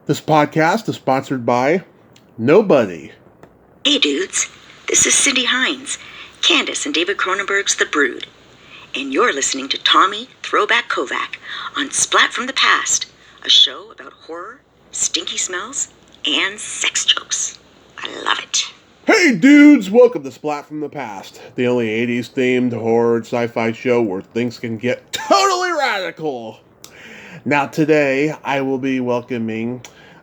This podcast is sponsored by nobody. Hey dudes, this is Cindy Hines, Candace and David Cronenberg's The Brood, and you're listening to Tommy Throwback Kovac on Splat from the Past, a show about horror, stinky smells, and sex jokes. I love it. Hey dudes, welcome to Splat from the Past, the only 80s themed horror and sci-fi show where things can get totally radical. Now today I will be welcoming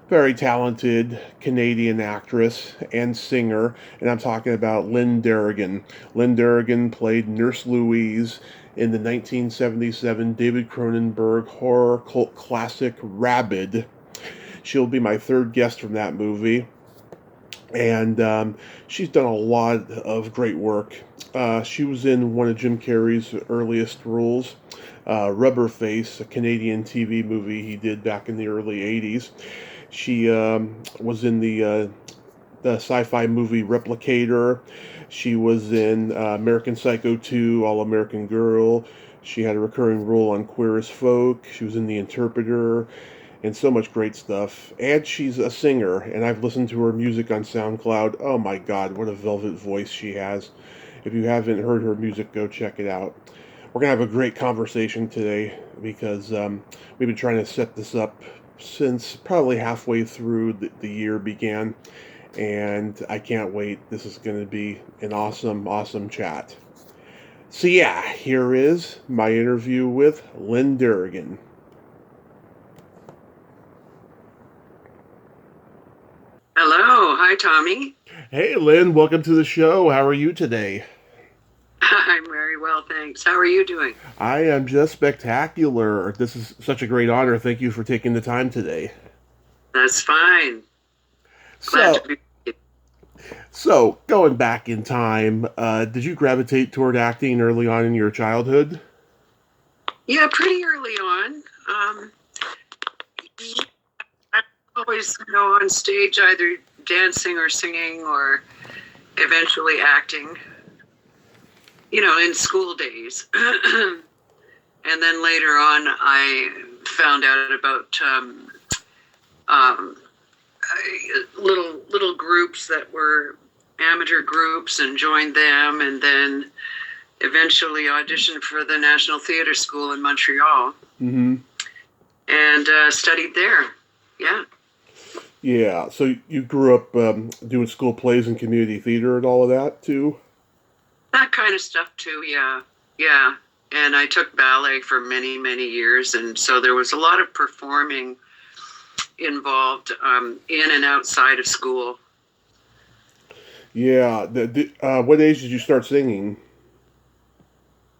very talented Canadian actress and singer, and I'm talking about Lynne Deragon. Lynne Deragon played Nurse Louise in the 1977 David Cronenberg horror cult classic Rabid. She'll be my third guest from that movie. And she's done a lot of great work. She was in one of Jim Carrey's earliest roles, Rubberface, a Canadian TV movie he did back in the early 80s. She was in the sci-fi movie Replicator. She was in American Psycho 2, All-American Girl. She had a recurring role on Queer as Folk. She was in The Interpreter. And so much great stuff. And she's a singer, and I've listened to her music on SoundCloud. Oh my God, what a velvet voice she has. If you haven't heard her music, go check it out. We're going to have a great conversation today because we've been trying to set this up since probably halfway through the year began. And I can't wait. This is going to be an awesome, awesome chat. So yeah, here is my interview with Lynne Deragon. Hello. Hi, Tommy. Hey, Lynn. Welcome to the show. How are you today? I'm very well, thanks. How are you doing? I am just spectacular. This is such a great honor. Thank you for taking the time today. That's fine. Glad to be. So, going back in time, did you gravitate toward acting early on in your childhood? Yeah, pretty early on. I always on stage either dancing or singing or eventually acting, in school days. And then later on I found out about little groups that were amateur groups and joined them, and then eventually auditioned for the National Theatre School in Montreal. Mm-hmm. And studied there. Yeah. Yeah, so you grew up doing school plays and community theater and all of that, too? That kind of stuff, too, yeah. Yeah, and I took ballet for many, many years, and so there was a lot of performing involved in and outside of school. Yeah, what age did you start singing?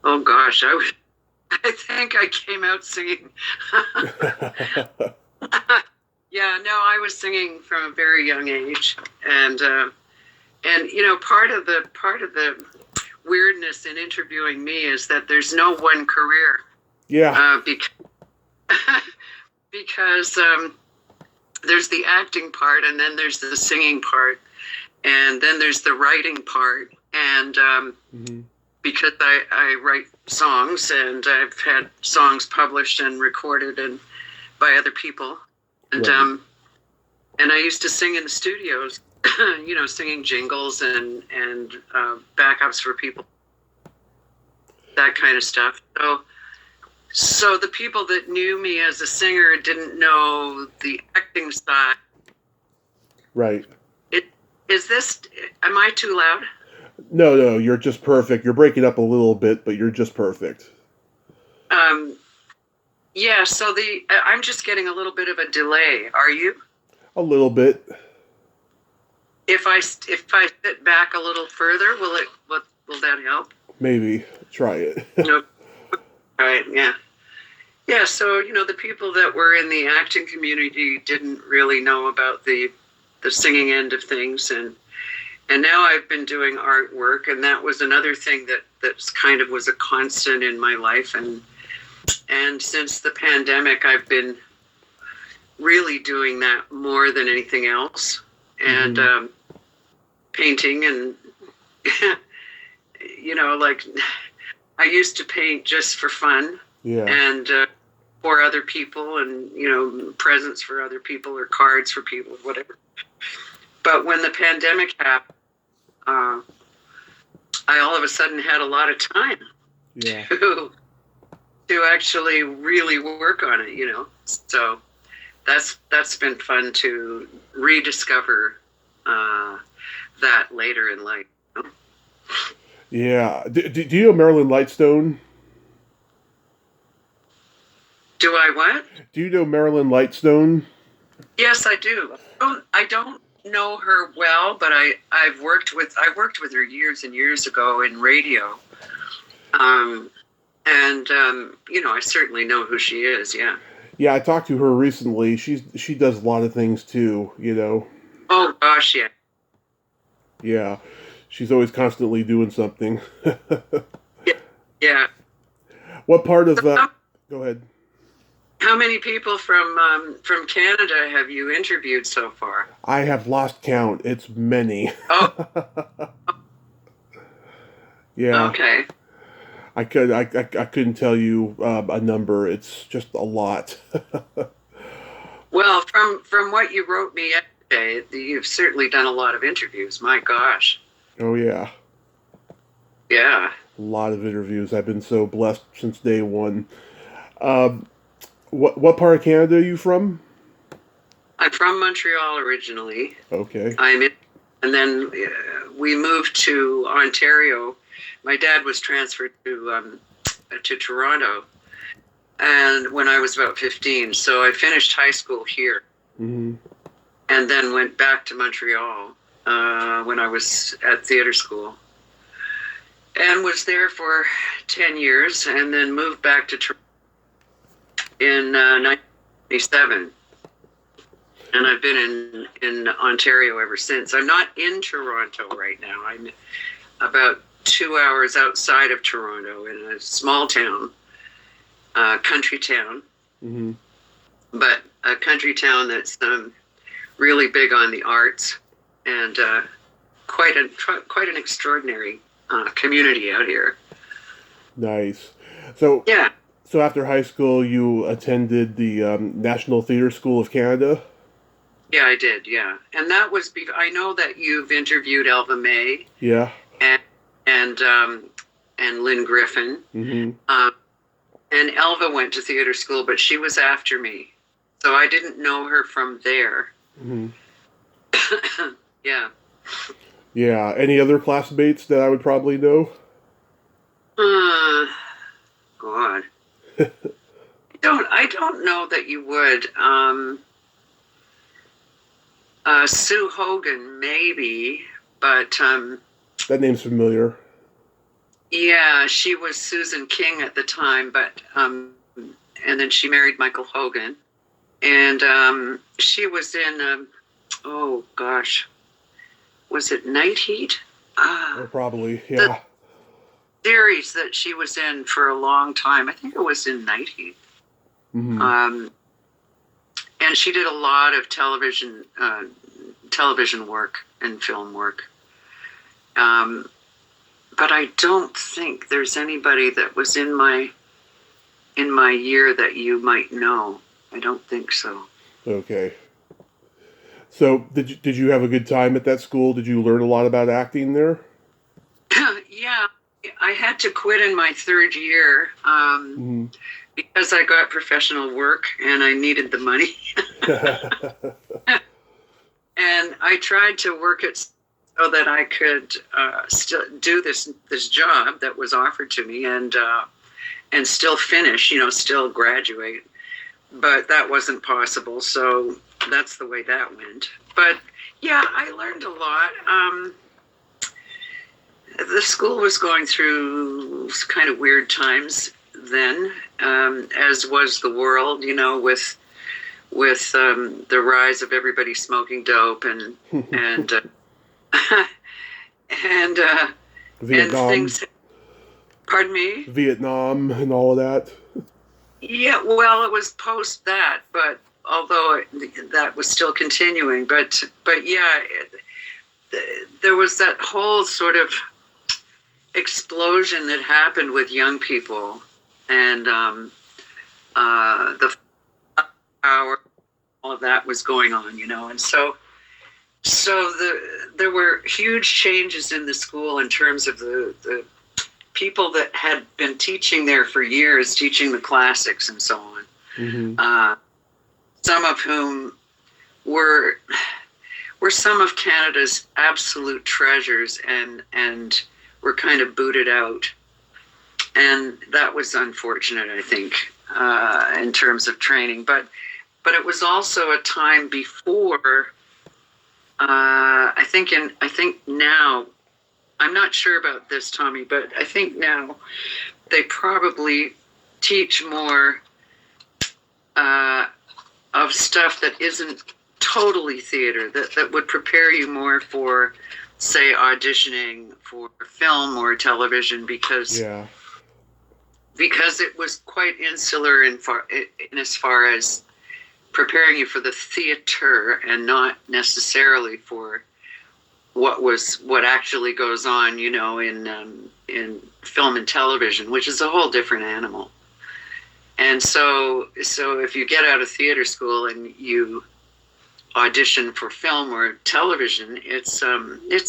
Oh, gosh, I think I came out singing. Yeah, no, I was singing from a very young age, and part of the weirdness in interviewing me is that there's no one career. Yeah. Because there's the acting part, and then there's the singing part, and then there's the writing part, and because I write songs, and I've had songs published and recorded and by other people. And right. And I used to sing in the studios, singing jingles and backups for people, that kind of stuff. So the people that knew me as a singer didn't know the acting side. Right. Am I too loud? No, you're just perfect. You're breaking up a little bit, but you're just perfect. Yeah, so I'm just getting a little bit of a delay. Are you? A little bit. If I sit back a little further, will that help? Maybe. Try it. Nope. All right, yeah. Yeah, so, the people that were in the acting community didn't really know about the singing end of things, and now I've been doing artwork, and that was another thing that's kind of was a constant in my life, and since the pandemic, I've been really doing that more than anything else. And painting and, I used to paint just for fun. Yeah. And for other people, and presents for other people or cards for people, whatever. But when the pandemic happened, I all of a sudden had a lot of time to actually really work on it, So that's been fun to rediscover that later in life. Yeah. Do you know Marilyn Lightstone? Do I what? Do you know Marilyn Lightstone? Yes, I do. I don't know her well, but I worked with her years and years ago in radio. I certainly know who she is. Yeah. Yeah, I talked to her recently. She does a lot of things too. Oh gosh, yeah. Yeah, she's always constantly doing something. Yeah. What part of go ahead. How many people from Canada have you interviewed so far? I have lost count. It's many. Oh. Yeah. Okay. I couldn't tell you a number. It's just a lot. Well, from what you wrote me yesterday, you've certainly done a lot of interviews. My gosh. Oh yeah. Yeah. A lot of interviews. I've been so blessed since day one. What part of Canada are you from? I'm from Montreal originally. Okay. And then we moved to Ontario. My dad was transferred to Toronto, and when I was about 15, so I finished high school here, and then went back to Montreal when I was at theater school, and was there for 10 years, and then moved back to Toronto in 1997. And I've been in Ontario ever since. I'm not in Toronto right now. I'm about 2 hours outside of Toronto in a small town, country town. Mm-hmm. But a country town that's really big on the arts, and quite an extraordinary community out here. Nice. So yeah. So after high school, you attended the National Theatre School of Canada? Yeah, I did, yeah. And that was because I know that you've interviewed Elva May. Yeah. And Lynn Griffin. Mm-hmm. And Elva went to theater school, but she was after me. So I didn't know her from there. Mm-hmm. Yeah. Yeah. Any other classmates that I would probably know? God. I don't know that you would. Sue Hogan, maybe, but that name's familiar. Yeah, she was Susan King at the time, but and then she married Michael Hogan, and she was in oh gosh, was it Night Heat? Probably, yeah. The series that she was in for a long time. I think it was in Night Heat. Mm-hmm. And she did a lot of television work and film work. But I don't think there's anybody that was in my year that you might know. I don't think so. Okay. So did you have a good time at that school? Did you learn a lot about acting there? Yeah, I had to quit in my third year because I got professional work and I needed the money. And I tried to work it so that I could still do this job that was offered to me and still finish, still graduate. But that wasn't possible, so that's the way that went. But yeah, I learned a lot. The school was going through kind of weird times then, as was the world, with the rise of everybody smoking dope and Vietnam. And things. Pardon me? Vietnam and all of that. Yeah, well, it was post that, but although that was still continuing, but yeah, there was that whole sort of explosion that happened with young people, and the power, all of that was going on, and so there were huge changes in the school in terms of the people that had been teaching there for years, teaching the classics and so on. Mm-hmm. Some of whom were some of Canada's absolute treasures, and were kind of booted out, and that was unfortunate, I think, in terms of training. But it was also a time before. I think now, I'm not sure about this, Tommy, but I think now they probably teach more of stuff that isn't totally theater, that would prepare you more for, say, auditioning for film or television, because it was quite insular in as far as preparing you for the theater, and not necessarily for what actually goes on, in film and television, which is a whole different animal. And so if you get out of theater school and you audition for film or television, it's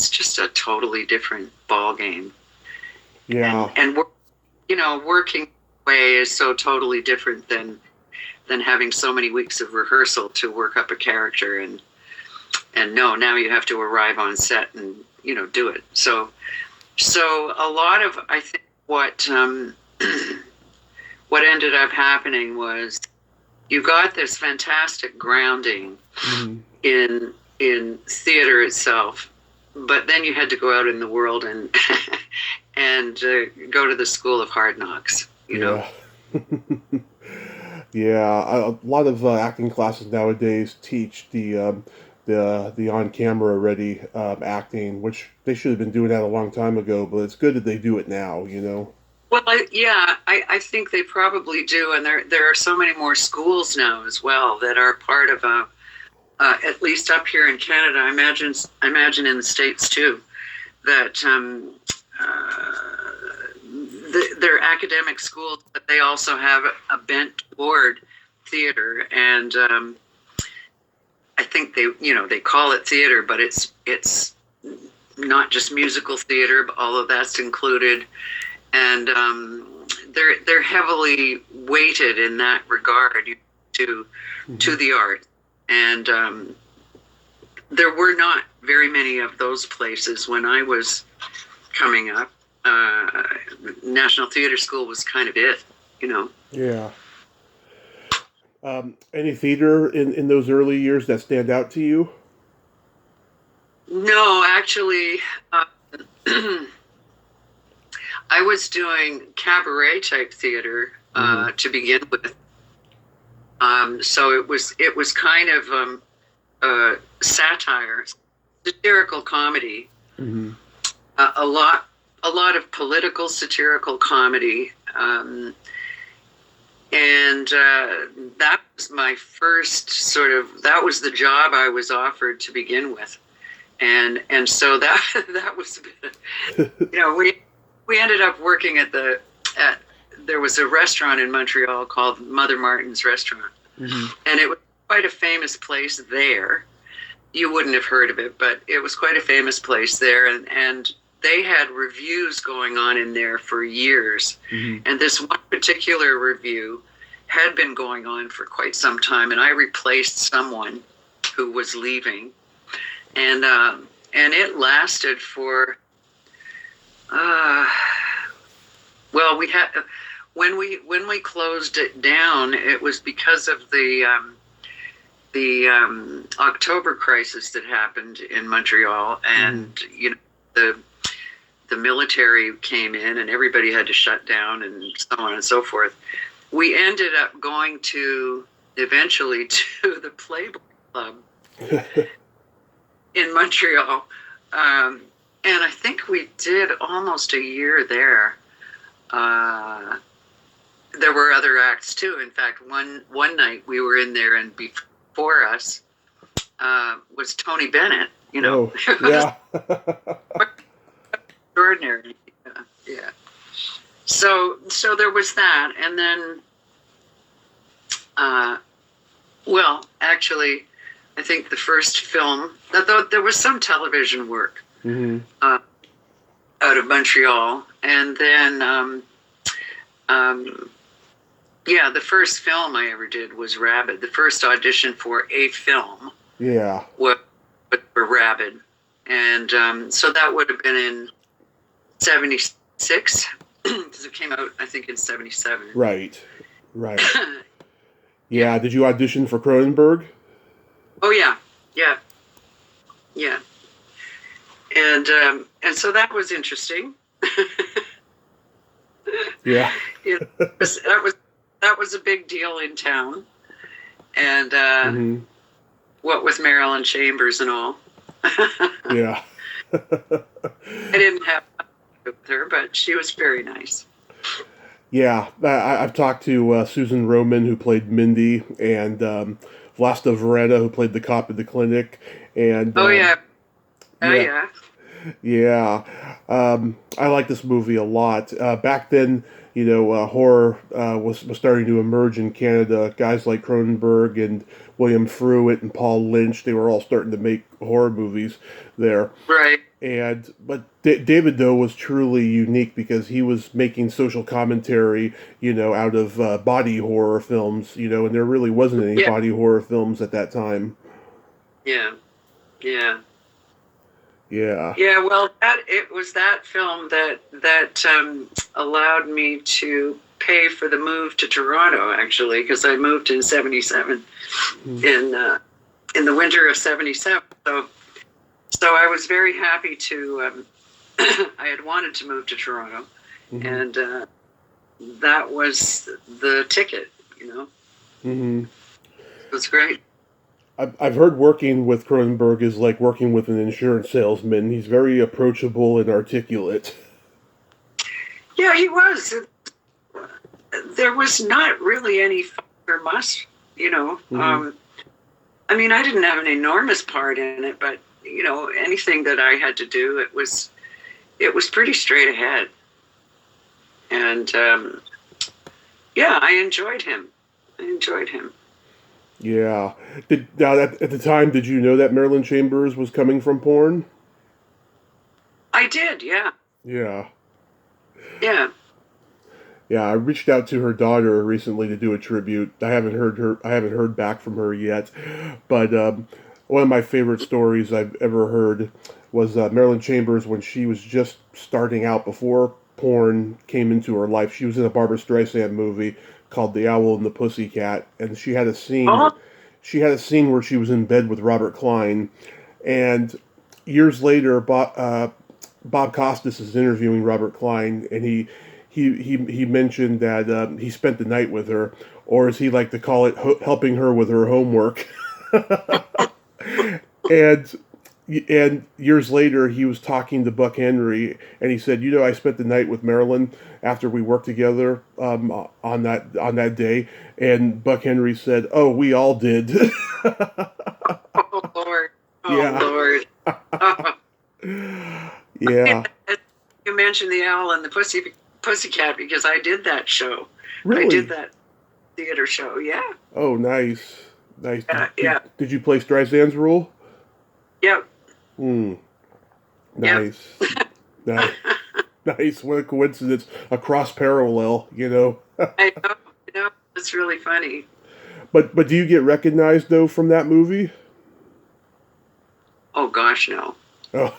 just a totally different ball game. Yeah. And working way is so totally different than having so many weeks of rehearsal to work up a character, and now you have to arrive on set and do it. So a lot of, I think, what ended up happening was you got this fantastic grounding in theater itself, but then you had to go out in the world and go to the school of hard knocks. Yeah. Yeah, a lot of acting classes nowadays teach the on camera ready acting, which they should have been doing that a long time ago. But it's good that they do it now. Well, I think they probably do, and there are so many more schools now as well that are part of at least up here in Canada. I imagine in the States too, that they're academic schools, but they also have a bent toward theater, and I think they call it theater, but it's not just musical theater, although that's included, and they're heavily weighted in that regard to the art, and there were not very many of those places when I was coming up. National Theatre School was kind of it, Yeah. Any theater in those early years that stand out to you? No, actually, I was doing cabaret type theater to begin with. So it was kind of satire, satirical comedy. Mm-hmm. A lot of political satirical comedy, and that was my first that was the job I was offered to begin with, and so that was a bit, we ended up working at there was a restaurant in Montreal called Mother Martin's Restaurant, and it was quite a famous place there. You wouldn't have heard of it, but it was quite a famous place there, and they had reviews going on in there for years. And this one particular review had been going on for quite some time, and I replaced someone who was leaving. And it lasted for, we had, when we closed it down, it was because of the October crisis that happened in Montreal, and the military came in and everybody had to shut down and so on and so forth. We ended up going eventually to the Playboy Club in Montreal. And I think we did almost a year there. There were other acts too. In fact, one night we were in there, and before us was Tony Bennett, Oh, yeah. Extraordinary. Yeah. So there was that, and then Well, actually, I think the first film, though there was some television work out of Montreal, and then, the first film I ever did was Rabid. The first audition for a film was for Rabid. And so that would have been in 76, because it came out, I think, in 77. Right. Yeah, did you audition for Cronenberg? Oh, yeah. And so that was interesting. Yeah. That was a big deal in town. And what with Marilyn Chambers and all. Yeah. I didn't have with her, but she was very nice. Yeah, I've talked to Susan Roman, who played Mindy, and Vlasta Verena, who played the cop at the clinic. And Yeah. I like this movie a lot. Back then, horror was starting to emerge in Canada. Guys like Cronenberg and William Fruitt and Paul Lynch, they were all starting to make horror movies there. Right. But David Doe was truly unique because he was making social commentary, out of body horror films, and there really wasn't any body horror films at that time. Yeah. Yeah. Yeah, well, it was that film that allowed me to pay for the move to Toronto, actually, because I moved in 77, in the winter of 77. So I was very happy to. I had wanted to move to Toronto, and that was the ticket. It was great. I've heard working with Cronenberg is like working with an insurance salesman. He's very approachable and articulate. Yeah, he was. There was not really any fuss or muss, I mean, I didn't have an enormous part in it, but anything that I had to do, it was pretty straight ahead. And I enjoyed him. Yeah. At the time, did you know that Marilyn Chambers was coming from porn? I did, yeah. Yeah. Yeah. Yeah, I reached out to her daughter recently to do a tribute. I haven't heard back from her yet. But one of my favorite stories I've ever heard was Marilyn Chambers when she was just starting out before porn came into her life. She was in a Barbra Streisand movie called The Owl and the Pussycat, and she had a scene. She had a scene where she was in bed with Robert Klein, and years later, Bob Costas is interviewing Robert Klein, and he mentioned that he spent the night with her, or as he liked to call it, helping her with her homework. And years later, he was talking to Buck Henry, and he said, I spent the night with Marilyn after we worked together on that day. And Buck Henry said, "Oh, we all did." Oh, Lord. Oh, Lord. Yeah. You mentioned The Owl and the Pussycat because I did that show. Really? I did that theater show, yeah. Oh, nice. Yeah. Did you play Streisand's Rule? Yep. Nice. Yep. Nice. What a coincidence. A cross parallel, I know. It's really funny. But do you get recognized, though, from that movie? Oh, gosh, no. Oh.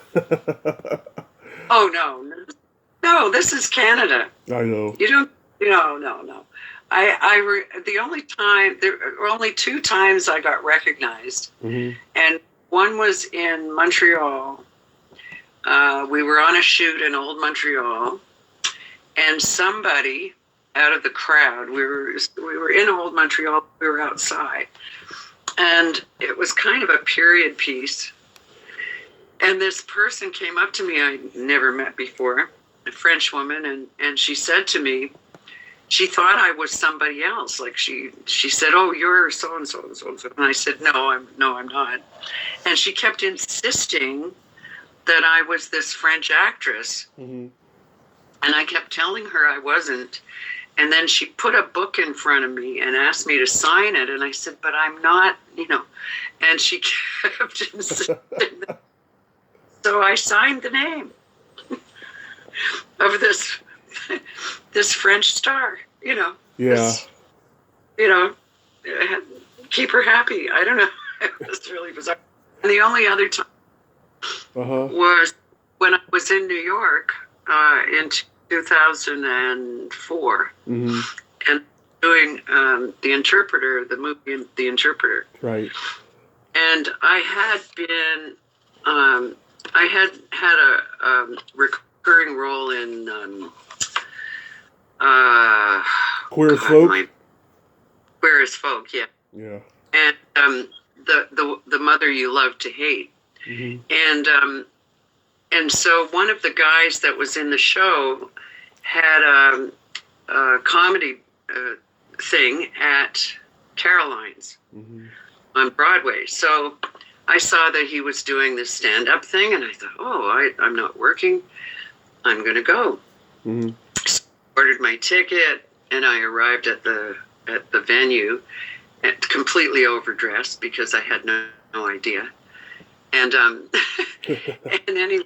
Oh, no. No, this is Canada. I know. You don't... No. The only time... There were only 2 times I got recognized. And one was in Montreal. We were on a shoot in Old Montreal, and somebody out of the crowd, we were in Old Montreal, we were outside, and it was kind of a period piece. And this person came up to me I'd never met before, a French woman, and she said to me, she thought I was somebody else. Like she said, "Oh, you're so and so and so and so." And I said, "No, I'm not." And she kept insisting that I was this French actress. And I kept telling her I wasn't. And then she put a book in front of me and asked me to sign it. And I said, but I'm not, and she kept insisting. So I signed the name of this French star, Yeah. this, keep her happy. I don't know. It was really bizarre. And the only other time was when I was in New York in 2004 and doing The Interpreter, the movie The Interpreter. Right. And I had been, I had a recurring role in Queer as Folk? Queer as Folk, yeah. Yeah. And the Mother You Love to Hate. And so one of the guys that was in the show had a comedy thing at Caroline's on Broadway. So I saw that he was doing this stand-up thing, and I thought, I'm not working. I'm going to go. So I ordered my ticket, and I arrived at the venue, completely overdressed because I had no idea. And and anyway,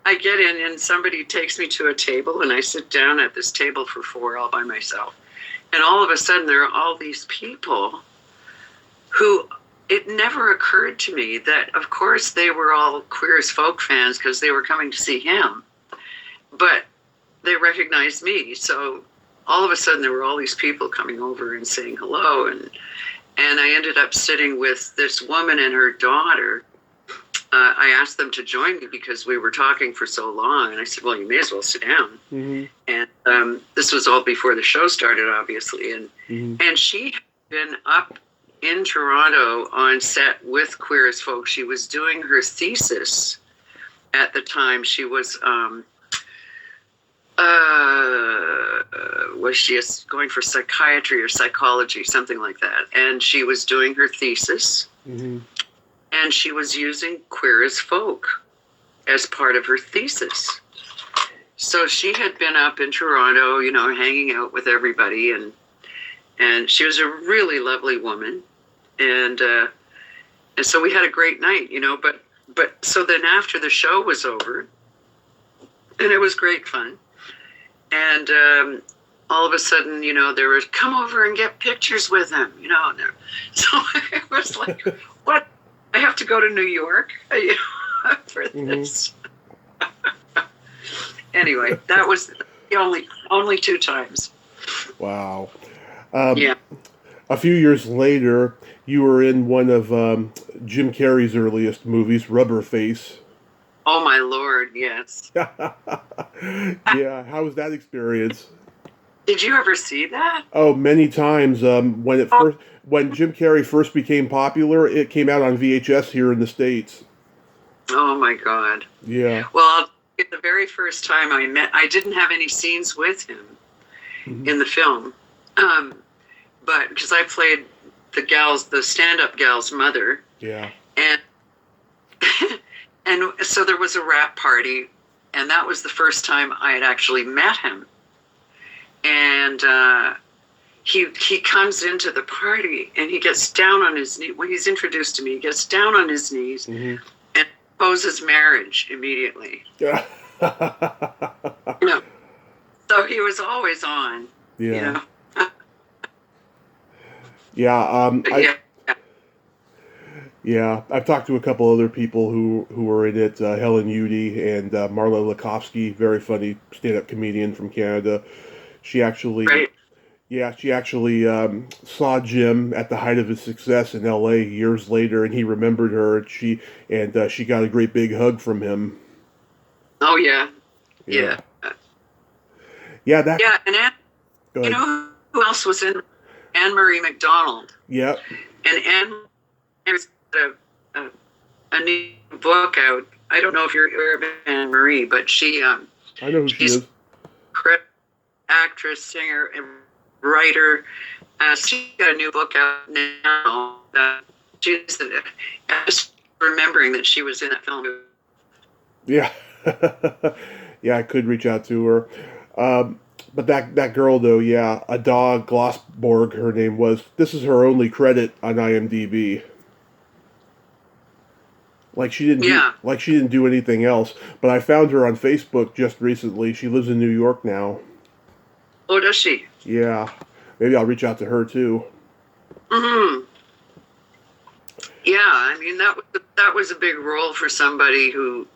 I get in, and somebody takes me to a table, and I sit down at this table for 4 all by myself. And all of a sudden, there are all these people who, it never occurred to me that, of course, they were all Queer as Folk fans because they were coming to see him. But they recognized me. So all of a sudden, there were all these people coming over and saying hello. And I ended up sitting with this woman and her daughter. I asked them to join me because we were talking for so long. And I said, well, you may as well sit down. And this was all before the show started, obviously. And she had been up in Toronto on set with Queer as Folk. She was doing her thesis at the time. She was she going for psychiatry or psychology, something like that. And she was doing her thesis. And she was using Queer as Folk as part of her thesis. So she had been up in Toronto, hanging out with everybody, and she was a really lovely woman, and so we had a great night, But so then after the show was over, and it was great fun, and all of a sudden, there was come over and get pictures with him, So I was like, what? I have to go to New York for this. Anyway, that was the only 2 times. Wow. Yeah. A few years later, you were in one of Jim Carrey's earliest movies, Rubber Face. Oh my Lord, yes. Yeah, how was that experience? Did you ever see that? Oh, many times. When Jim Carrey first became popular, it came out on VHS here in the States. Oh my God. Yeah. Well, the very first time I didn't have any scenes with him in the film, but because I played the stand-up gal's mother. Yeah. And and so there was a rap party, and that was the first time I had actually met him. And he comes into the party, and he gets down on his knee. When he's introduced to me, he gets down on his knees and proposes marriage immediately. Yeah. So he was always on. Yeah. Yeah. Yeah, I've talked to a couple other people who were in it. Helen Udy and Marla Lakovsky, very funny stand-up comedian from Canada. She actually, saw Jim at the height of his success in L.A. years later, and he remembered her. She got a great big hug from him. Oh yeah. Yeah. And you know who else was in? Anne Marie McDonald. Yep. And Anne, there's a new book out. I don't know if you're aware of Anne Marie, but she I know who she is. Actress, singer, and writer. She got a new book out now. She's just remembering that she was in that film. Yeah. Yeah, I could reach out to her. But that girl though, yeah, Ada Glossborg, her name was. This is her only credit on IMDb. Yeah. Like she didn't do anything else. But I found her on Facebook just recently. She lives in New York now. Oh, does she? Yeah, maybe I'll reach out to her too. Hmm. Yeah, I mean that was a big role for somebody who,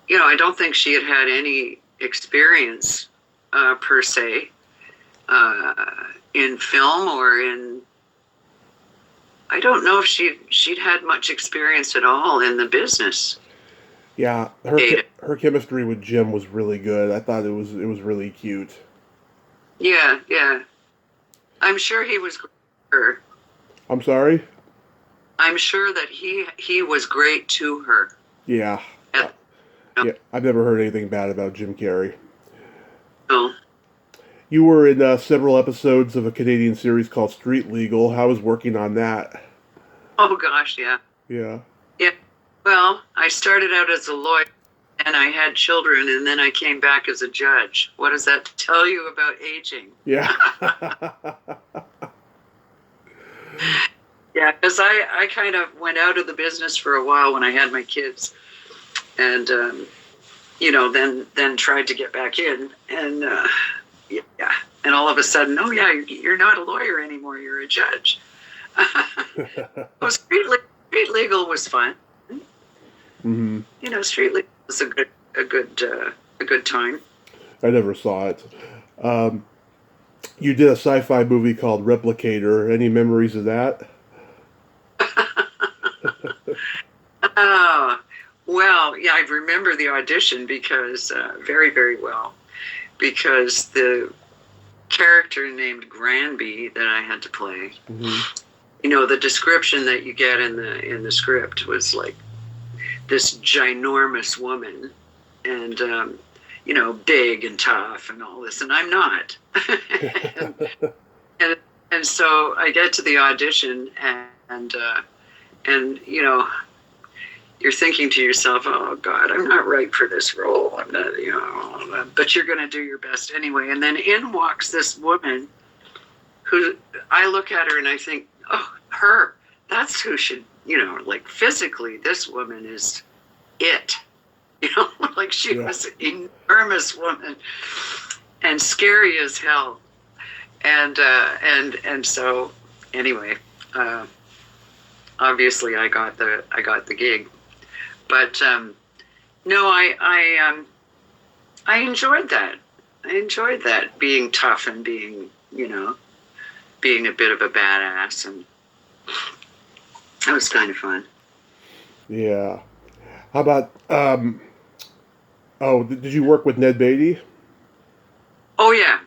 I don't think she had any experience per se in film or in. I don't know if she'd had much experience at all in the business. Yeah, her chemistry with Jim was really good. I thought it was really cute. Yeah, yeah. I'm sure he was great to her. I'm sorry? I'm sure that he was great to her. Yeah. And, Yeah, I've never heard anything bad about Jim Carrey. no. You were in several episodes of a Canadian series called Street Legal. How was working on that? Oh gosh, yeah. Yeah. Yeah. Well, I started out as a lawyer and I had children and then I came back as a judge. What does that tell you about aging? Yeah. Yeah, because I kind of went out of the business for a while when I had my kids, and then tried to get back in, and yeah, and all of a sudden, oh yeah, you're not a lawyer anymore, you're a judge. Oh, street legal was fun. Mm-hmm. Street legal was a good time. I never saw it. You did a sci-fi movie called Replicator. Any memories of that? Well, yeah, I remember the audition because very, very well, because the character named Granby that I had to play, the description that you get in the script was like this ginormous woman, and big and tough and all this, and I'm not. and so I get to the audition, and you're thinking to yourself, oh God, I'm not right for this role. I'm not, but you're going to do your best anyway. And then in walks this woman who I look at her and I think, oh, her, that's who should, like physically, this woman is it, like she was an enormous woman and scary as hell. And so anyway, obviously I got the gig. But no, I enjoyed that. I enjoyed that, being tough and being a bit of a badass, and that was kind of fun. Yeah. How about did you work with Ned Beatty? Oh yeah.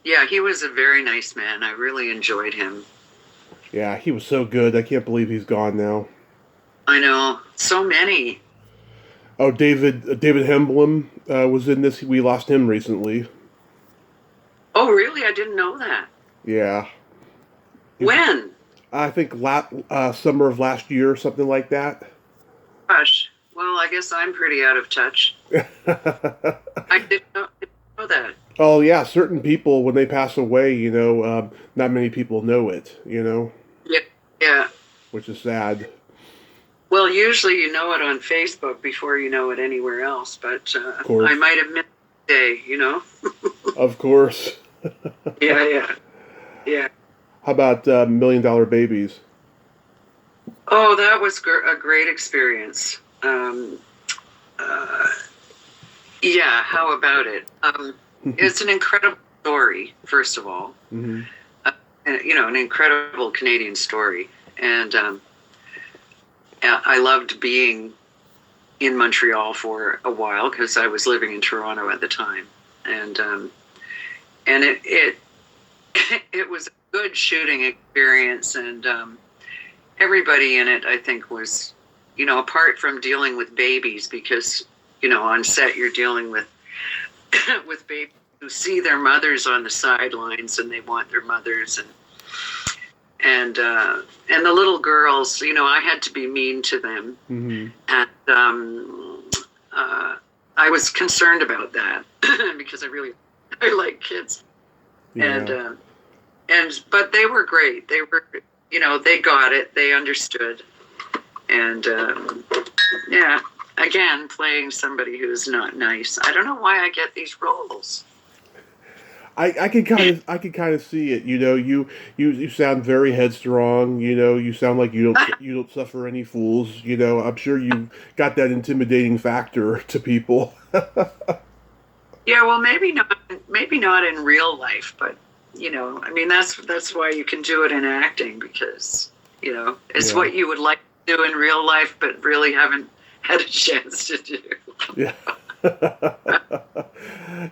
Yeah, he was a very nice man. I really enjoyed him. Yeah, he was so good. I can't believe he's gone now. I know, so many. Oh, David Hemblem was in this. We lost him recently. Oh, really? I didn't know that. Yeah. When? I think summer of last year, something like that. Gosh. Well, I guess I'm pretty out of touch. I didn't know that. Oh, yeah. Certain people, when they pass away, not many people know it, Yeah. Which is sad. Well, usually you know it on Facebook before you know it anywhere else, but I might have missed the day, Of course. Yeah. How about $1 Million Babies? Oh, that was a great experience. Yeah, how about it? It's an incredible story, first of all. Mm-hmm. An incredible Canadian story. And I loved being in Montreal for a while because I was living in Toronto at the time. And it was a good shooting experience, and everybody in it, I think, was, apart from dealing with babies, because, on set you're dealing with with babies who see their mothers on the sidelines and they want their mothers, and the little girls, I had to be mean to them. Mm-hmm. And I was concerned about that because I really I like kids. Yeah. But they were great. They were, they got it. They understood. And yeah, again, playing somebody who's not nice. I don't know why I get these roles. I can kind of see it. You sound very headstrong. You sound like you don't suffer any fools. I'm sure you got that intimidating factor to people. Yeah, well, maybe not in real life, but I mean, that's why you can do it in acting, because it's what you would like to do in real life, but really haven't had a chance to do. Yeah.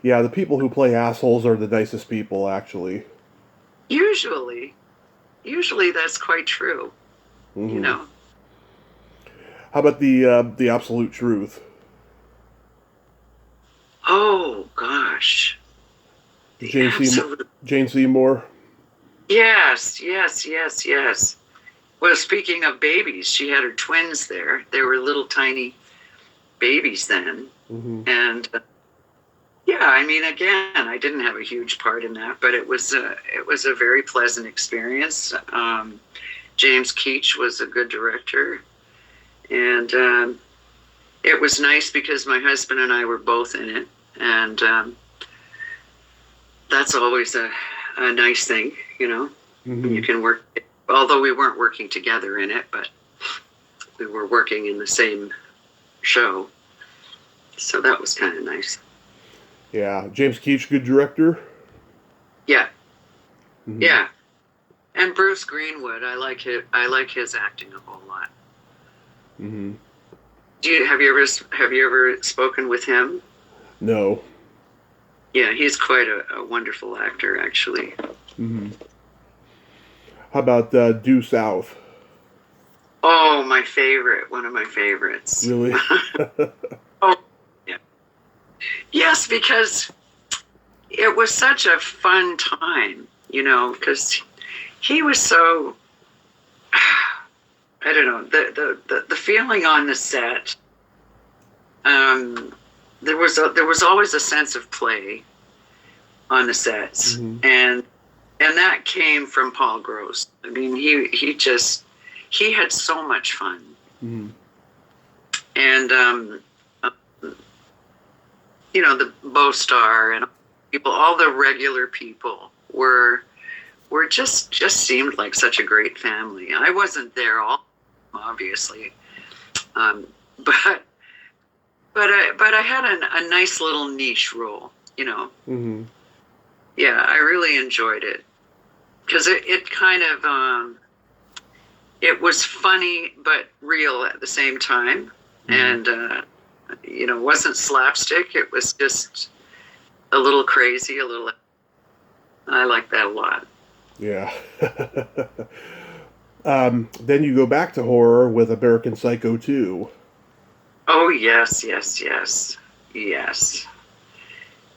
Yeah, the people who play assholes are the nicest people, actually. Usually that's quite true. Mm-hmm. How about the absolute truth? Oh gosh, Jane Seymour. Yes. Well, speaking of babies, she had her twins there. They were little tiny babies then, and yeah, I mean, again, I didn't have a huge part in that, but it was a very pleasant experience. James Keach was a good director, and it was nice because my husband and I were both in it, and that's always a nice thing, when you can work. Although we weren't working together in it, but we were working in the same show, so that was kind of nice. Yeah, James Keach, good director. Yeah, yeah, and Bruce Greenwood, I like his acting a whole lot. Mm-hmm. Have you ever spoken with him? No. Yeah, he's quite a wonderful actor, actually. Mm-hmm. How about Due South? Oh, my favorite. One of my favorites. Really? Oh, yeah. Yes, because it was such a fun time, because he was so, I don't know, the feeling on the set, there was always a sense of play on the sets, and that came from Paul Gross. I mean, he had so much fun, and the Beau Star and all the regular people were just seemed like such a great family. I wasn't there all, obviously, but I had a nice little niche role, Yeah, I really enjoyed it because it kind of it was funny but real at the same time, and wasn't slapstick. It was just a little crazy, I like that a lot. Yeah. Then you go back to horror with American Psycho 2. Oh, yes.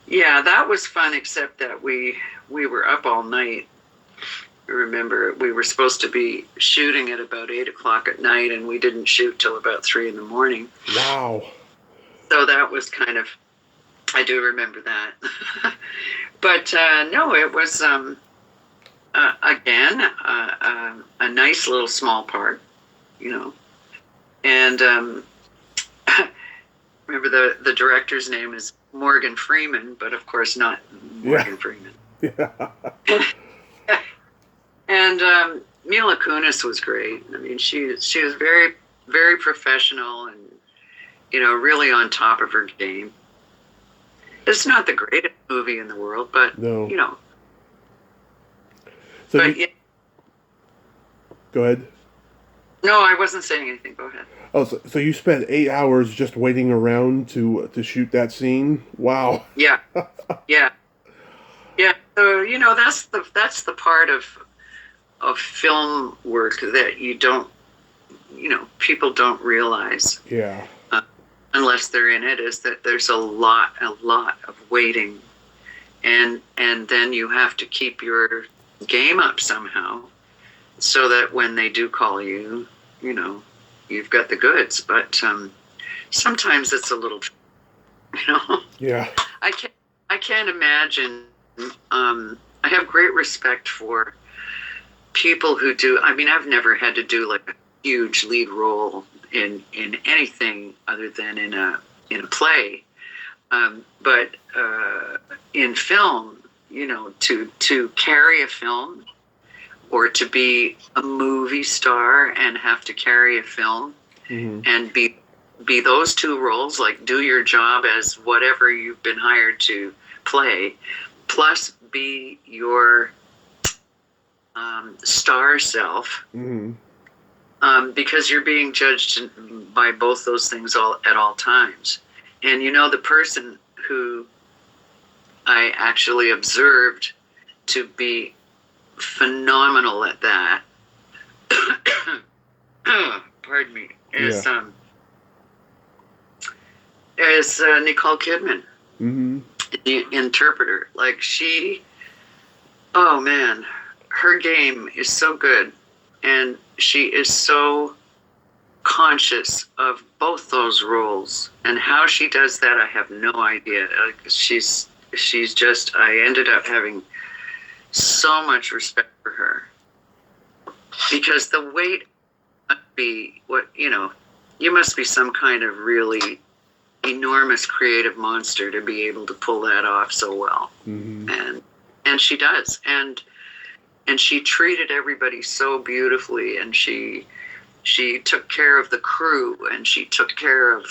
Yeah, that was fun, except that we were up all night. I remember we were supposed to be shooting at about 8 o'clock at night, and we didn't shoot till about 3 in the morning. Wow. So that was kind of, I do remember that. But no, it was, again, a nice little small part, And remember the director's name is Morgan Freeman, but of course not Morgan Freeman. Yeah. And Mila Kunis was great. I mean, she was very, very professional and, really on top of her game. It's not the greatest movie in the world, but, no. So go ahead. No, I wasn't saying anything. Go ahead. Oh, so you spent 8 hours just waiting around to shoot that scene? Wow. Yeah. So that's the part of film work that you don't, people don't realize. Yeah. Unless they're in it, is that there's a lot of waiting, and then you have to keep your game up somehow, so that when they do call you, you've got the goods. But sometimes it's a little, Yeah. I I can't imagine. I have great respect for people who do. I mean, I've never had to do like a huge lead role in anything other than in a play, but in film, to carry a film or to be a movie star and have to carry a film and be those two roles, like do your job as whatever you've been hired to play, plus be your star self, because you're being judged by both those things at all times. And the person who I actually observed to be phenomenal at that, pardon me, is Nicole Kidman, the interpreter. Like oh man, her game is so good, and she is so conscious of both those roles, and how she does that, I have no idea. She's just, I ended up having so much respect for her, because the weight must be you must be some kind of really enormous creative monster to be able to pull that off so well. And she does, and she treated everybody so beautifully, and she took care of the crew, and she took care of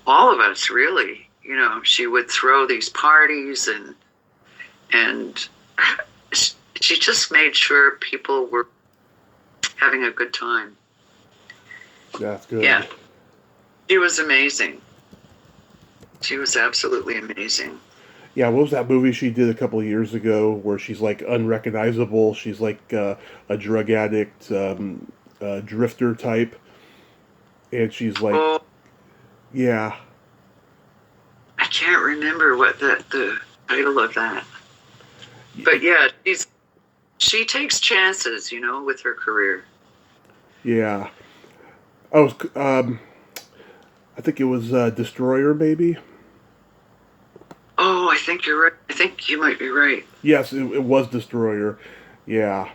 all of us, really. She would throw these parties, and she just made sure people were having a good time. That's good. Yeah. She was amazing. She was absolutely amazing. Yeah, what was that movie she did a couple of years ago where she's like unrecognizable? She's like a drug addict, drifter type, and she's like, yeah. I can't remember what the title of that. But yeah, she takes chances, with her career. Yeah. I think it was Destroyer, maybe. Oh, I think you're right. I think you might be right. Yes, it was Destroyer. Yeah.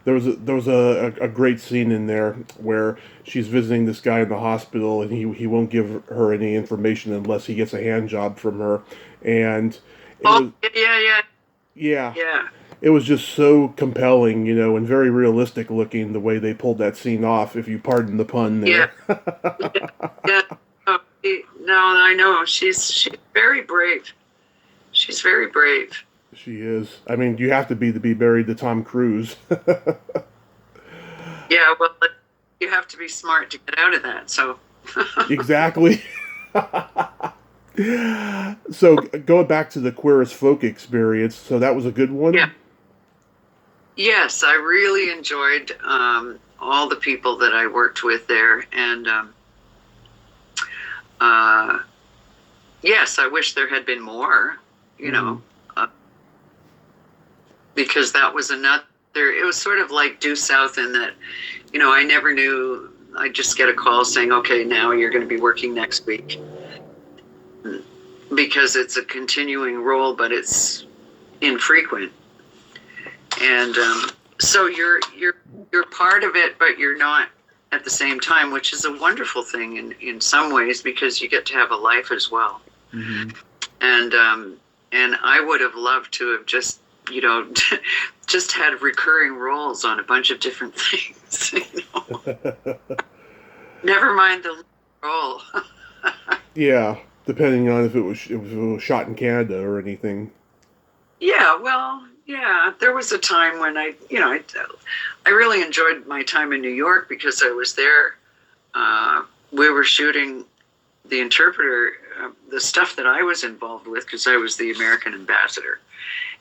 There was a great scene in there where she's visiting this guy in the hospital, and he won't give her any information unless he gets a hand job from her. And yeah. It was just so compelling, and very realistic looking the way they pulled that scene off, if you pardon the pun there. Yeah. Oh, no, I know. She's very brave. She's very brave. She is. I mean, you have to be married to Tom Cruise. Yeah, well, you have to be smart to get out of that, so. Exactly. So, going back to the Queer as Folk experience, so that was a good one? Yeah. Yes, I really enjoyed all the people that I worked with there, and yes, I wish there had been more, because that was it was sort of like due south in that, I never knew. I just get a call saying, okay, now you're going to be working next week, because it's a continuing role, but it's infrequent. And so you're part of it, but you're not at the same time, which is a wonderful thing in some ways, because you get to have a life as well. And I would have loved to have just just had recurring roles on a bunch of different things. Never mind the role. Yeah, depending on if it was shot in Canada or anything. Yeah, well, yeah, there was a time when I really enjoyed my time in New York, because I was there. We were shooting the interpreter, the stuff that I was involved with, because I was the American ambassador.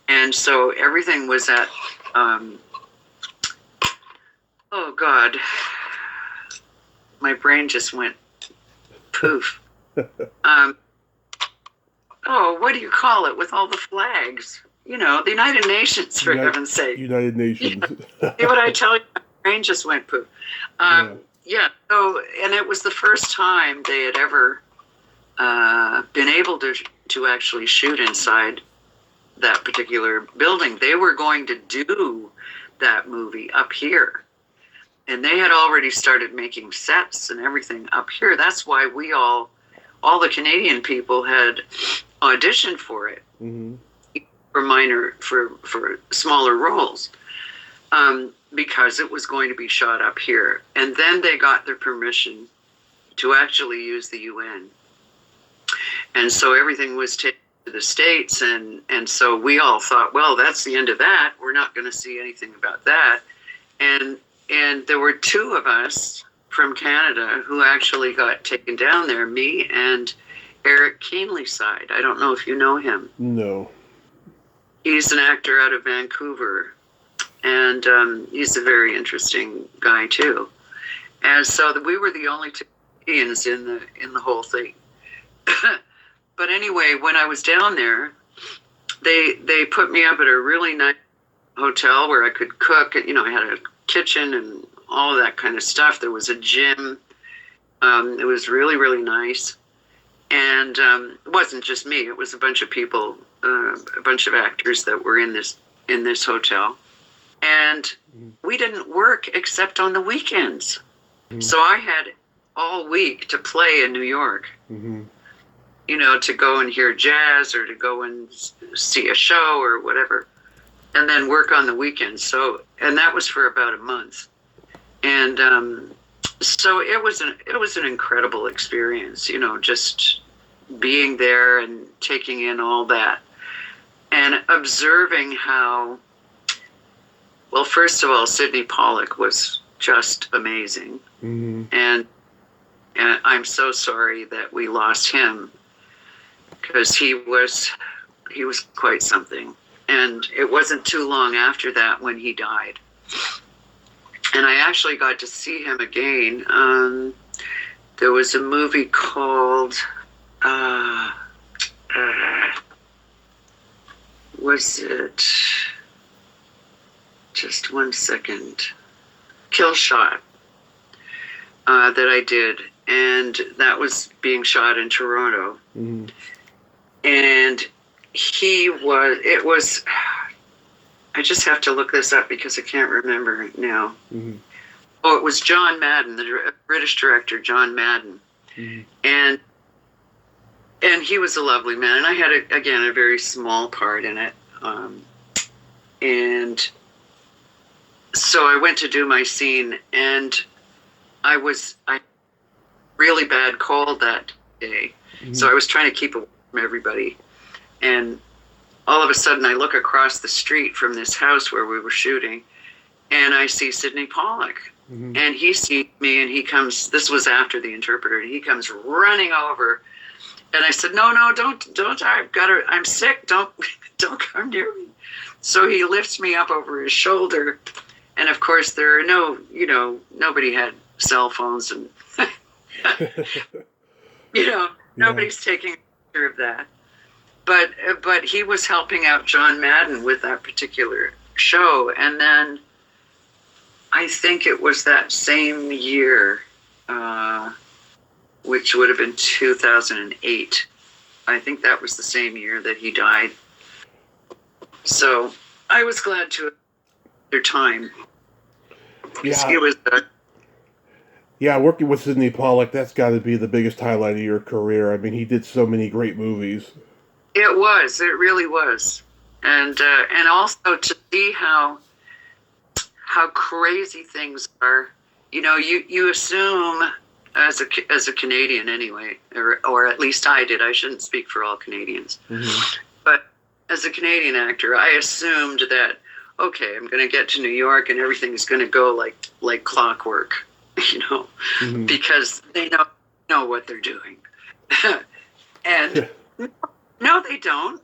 And so everything was at, oh God, my brain just went poof. What do you call it with all the flags? The United Nations, for heaven's sake. United Nations. See what I tell you? My brain just went poof. Yeah. So, and it was the first time they had ever been able to to actually shoot inside that particular building. They were going to do that movie up here. And they had already started making sets and everything up here. That's why all the Canadian people had auditioned for it. Mm-hmm. For smaller roles. Because it was going to be shot up here. And then they got their permission to actually use the UN. And so everything was taken to the States, and so we all thought, well, that's the end of that. We're not going to see anything about that. And there were two of us from Canada who actually got taken down there, me and Eric Keenlyside. I don't know if you know him. No. He's an actor out of Vancouver, and he's a very interesting guy too. And so we were the only two Canadians in the whole thing. But anyway, when I was down there, they put me up at a really nice hotel where I could cook. You know, I had a kitchen and all that kind of stuff. There was a gym. It was really, really nice. And it wasn't just me. It was a bunch of people, a bunch of actors that were in this hotel. And we didn't work except on the weekends. Mm-hmm. So I had all week to play in New York. Mm-hmm. You know, to go and hear jazz or to go and see a show or whatever, and then work on the weekends. So, and that was for about a month. And so it was an incredible experience, you know, just being there and taking in all that and observing how, well, first of all, Sidney Pollack was just amazing. Mm-hmm. And I'm so sorry that we lost him, because he was quite something. And it wasn't too long after that when he died. And I actually got to see him again. There was a movie called, was it, just one second, Kill Shot, that I did. And that was being shot in Toronto. Mm-hmm. And I just have to look this up because I can't remember now. Mm-hmm. Oh, it was John Madden, the British director, John Madden. Mm-hmm. And he was a lovely man. And I had, a very small part in it. And so I went to do my scene, and I really bad cold that day. Mm-hmm. So I was trying to keep away from everybody. And all of a sudden I look across the street from this house where we were shooting, and I see Sidney Pollack. Mm-hmm. And he sees me, and he comes, this was after the interpreter, and he comes running over. And I said, no, don't, I'm sick. Don't come near me. So he lifts me up over his shoulder. And of course there are nobody had cell phones, and nobody's taking a picture of that. But he was helping out John Madden with that particular show. And then I think it was that same year, which would have been 2008. I think that was the same year that he died. So I was glad to have their time. Yeah. It was Yeah, working with Sidney Pollack, that's got to be the biggest highlight of your career. I mean, he did so many great movies. It really was. And also to see how crazy things are. You know, you assume, as a Canadian anyway, or at least I did. I shouldn't speak for all Canadians. Mm-hmm. But as a Canadian actor, I assumed that, okay, I'm going to get to New York and everything's going to go like clockwork, you know, mm-hmm. because they know what they're doing. And no, they don't.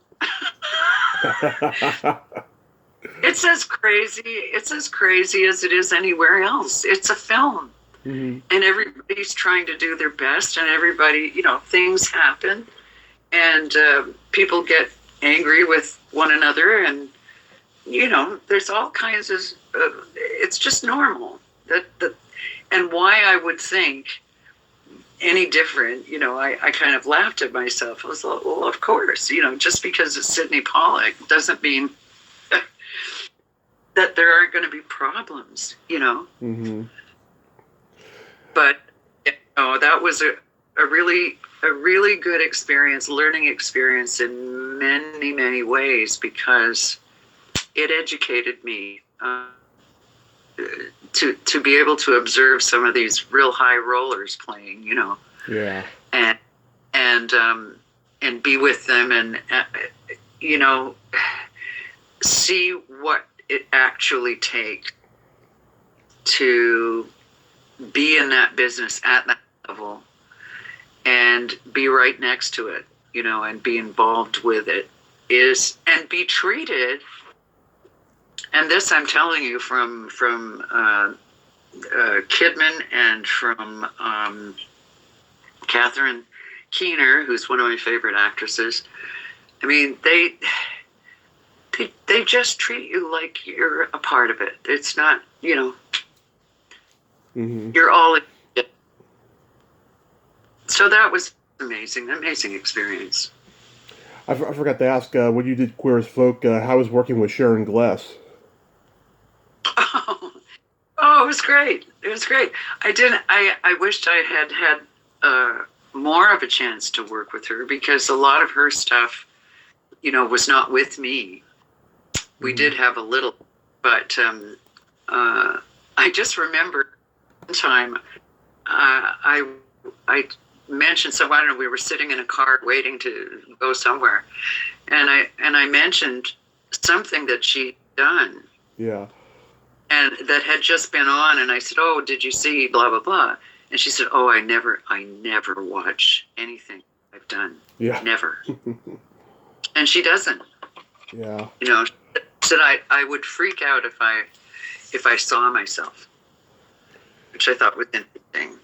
It's as crazy as it is anywhere else. It's a film. Mm-hmm. And everybody's trying to do their best, and everybody, things happen, and people get angry with one another, and there's all kinds of it's just normal. And why I would think any different. I kind of laughed at myself. I was like, well, of course, just because it's Sidney Pollack doesn't mean that there aren't going to be problems, Mm-hmm. But that was a really good experience, learning experience in many, many ways, because it educated me to be able to observe some of these real high rollers playing, Yeah. and be with them and see what it actually takes to be in that business at that level and be right next to it, and be involved with it and be treated. And this I'm telling you from Kidman and from Catherine Keener, who's one of my favorite actresses. I mean, they just treat you like you're a part of it. It's not, Mm-hmm. you're all in it. So that was amazing experience. I forgot to ask, when you did Queer as Folk, how was working with Sharon Gless? Oh, it was great. It was great. I wished I had more of a chance to work with her, because a lot of her stuff, was not with me. We did have a little, but I just remember one time I mentioned, so I don't know, we were sitting in a car waiting to go somewhere, and I mentioned something that she'd done. Yeah. And that had just been on, and I said, "Oh, did you see blah blah blah?" And she said, "Oh, I never watch anything I've done. Yeah. Never." And she doesn't. Yeah. She said I would freak out if I saw myself, which I thought was interesting.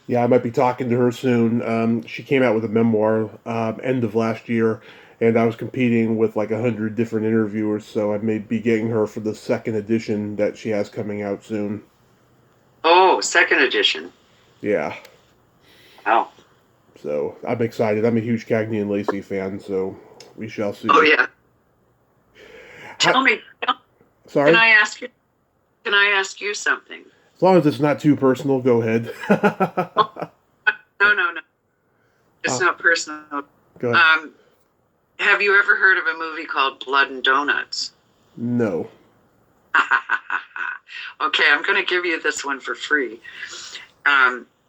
Yeah, I might be talking to her soon. She came out with a memoir end of last year, and I was competing with like 100 different interviewers, so I may be getting her for the second edition that she has coming out soon. Oh, second edition. Yeah. Wow. So I'm excited. I'm a huge Cagney and Lacey fan, so we shall see. Oh yeah. Tell me. Sorry? Can I ask you something? As long as it's not too personal, go ahead. No. It's not personal. Go ahead. Have you ever heard of a movie called Blood and Donuts? No. Okay, I'm going to give you this one for free.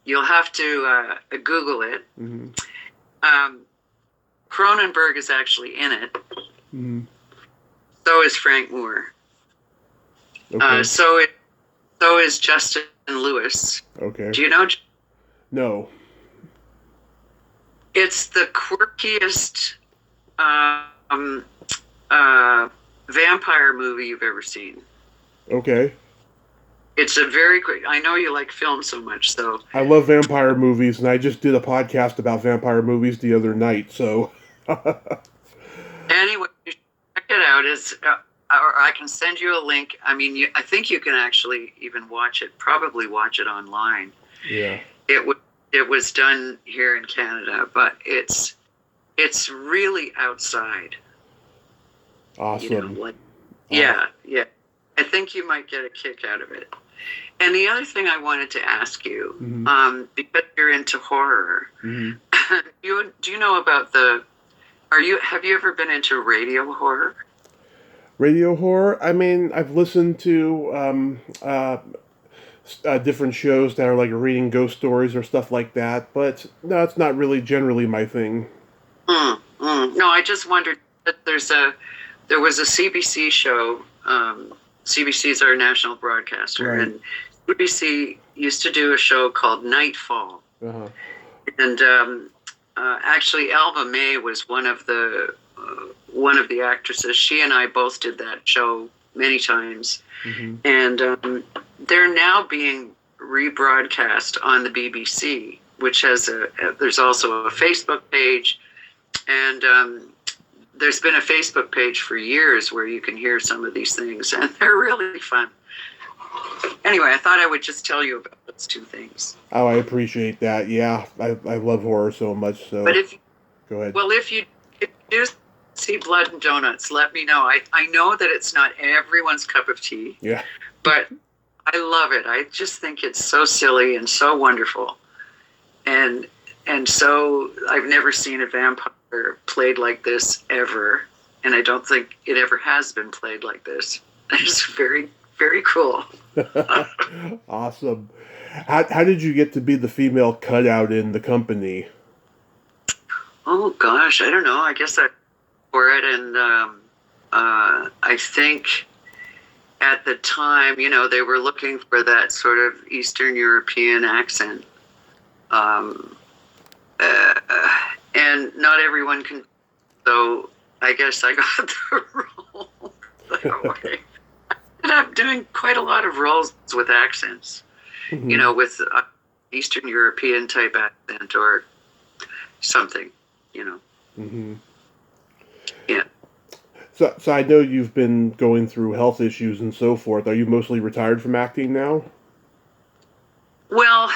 You'll have to Google it. Mm-hmm. Cronenberg is actually in it. Mm-hmm. So is Frank Moore. Okay. So is Justin Lewis. Okay. Do you know? No. It's the quirkiest vampire movie you've ever seen. Okay. It's a very quick. I know you like film so much, so I love vampire movies, and I just did a podcast about vampire movies the other night, so... Anyway, you should check it out. Or I can send you a link. I mean, I think you can actually even probably watch it online. Yeah. It was done here in Canada, but it's really outside. Awesome. Yeah. I think you might get a kick out of it. And the other thing I wanted to ask you, Mm-hmm. because you're into horror, Mm-hmm. do you know about have you ever been into radio horror? Radio horror? I mean, I've listened to different shows that are like reading ghost stories or stuff like that, but no, it's not really generally my thing. No, I just wondered that there was a CBC show. CBC is our national broadcaster, Right. and CBC used to do a show called Nightfall. Uh-huh. And actually, Alva May was one of the actresses. She and I both did that show many times, Mm-hmm. and they're now being rebroadcast on the BBC, which has there's also a Facebook page, and there's been a Facebook page for years where you can hear some of these things, and they're really fun. Anyway, I thought I would just tell you about them. those two things. Oh, I appreciate that. Yeah, I love horror so much. So, But go ahead. well, if you do see Blood and Donuts, let me know. I know that it's not everyone's cup of tea. Yeah. But I love it. I just think it's so silly and so wonderful. And so I've never seen a vampire played like this ever. And I don't think it ever has been played like this. It's very, very cool. Awesome. How did you get to be the female cutout in the company? Oh gosh, I don't know. I guess I for it, and I think at the time, they were looking for that sort of Eastern European accent, and not everyone can. So I guess I got the role that way. And I'm doing quite a lot of roles with accents, Mm-hmm. with Eastern European type accent or something, Mm-hmm. Yeah. So I know you've been going through health issues and so forth. Are you mostly retired from acting now? Well,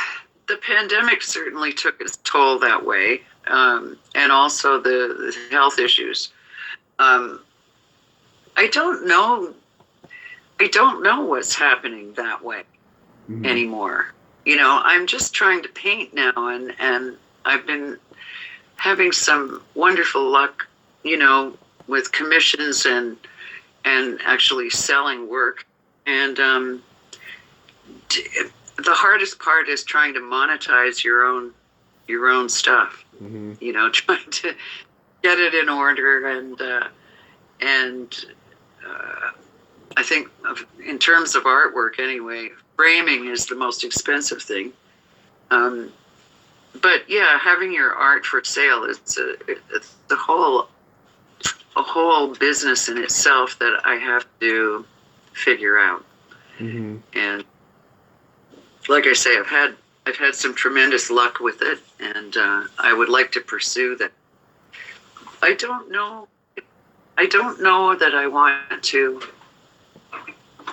the pandemic certainly took its toll that way, and also the health issues. I don't know. I don't know what's happening that way anymore. I'm just trying to paint now, and I've been having some wonderful luck, with commissions and actually selling work. And the hardest part is trying to monetize your own stuff. Mm-hmm. Trying to get it in order, and I think in terms of artwork anyway, framing is the most expensive thing. But yeah, having your art for sale is it's a whole business in itself that I have to figure out. Mm-hmm. And like I say, I've had some tremendous luck with it, and I would like to pursue that. I don't know that I want to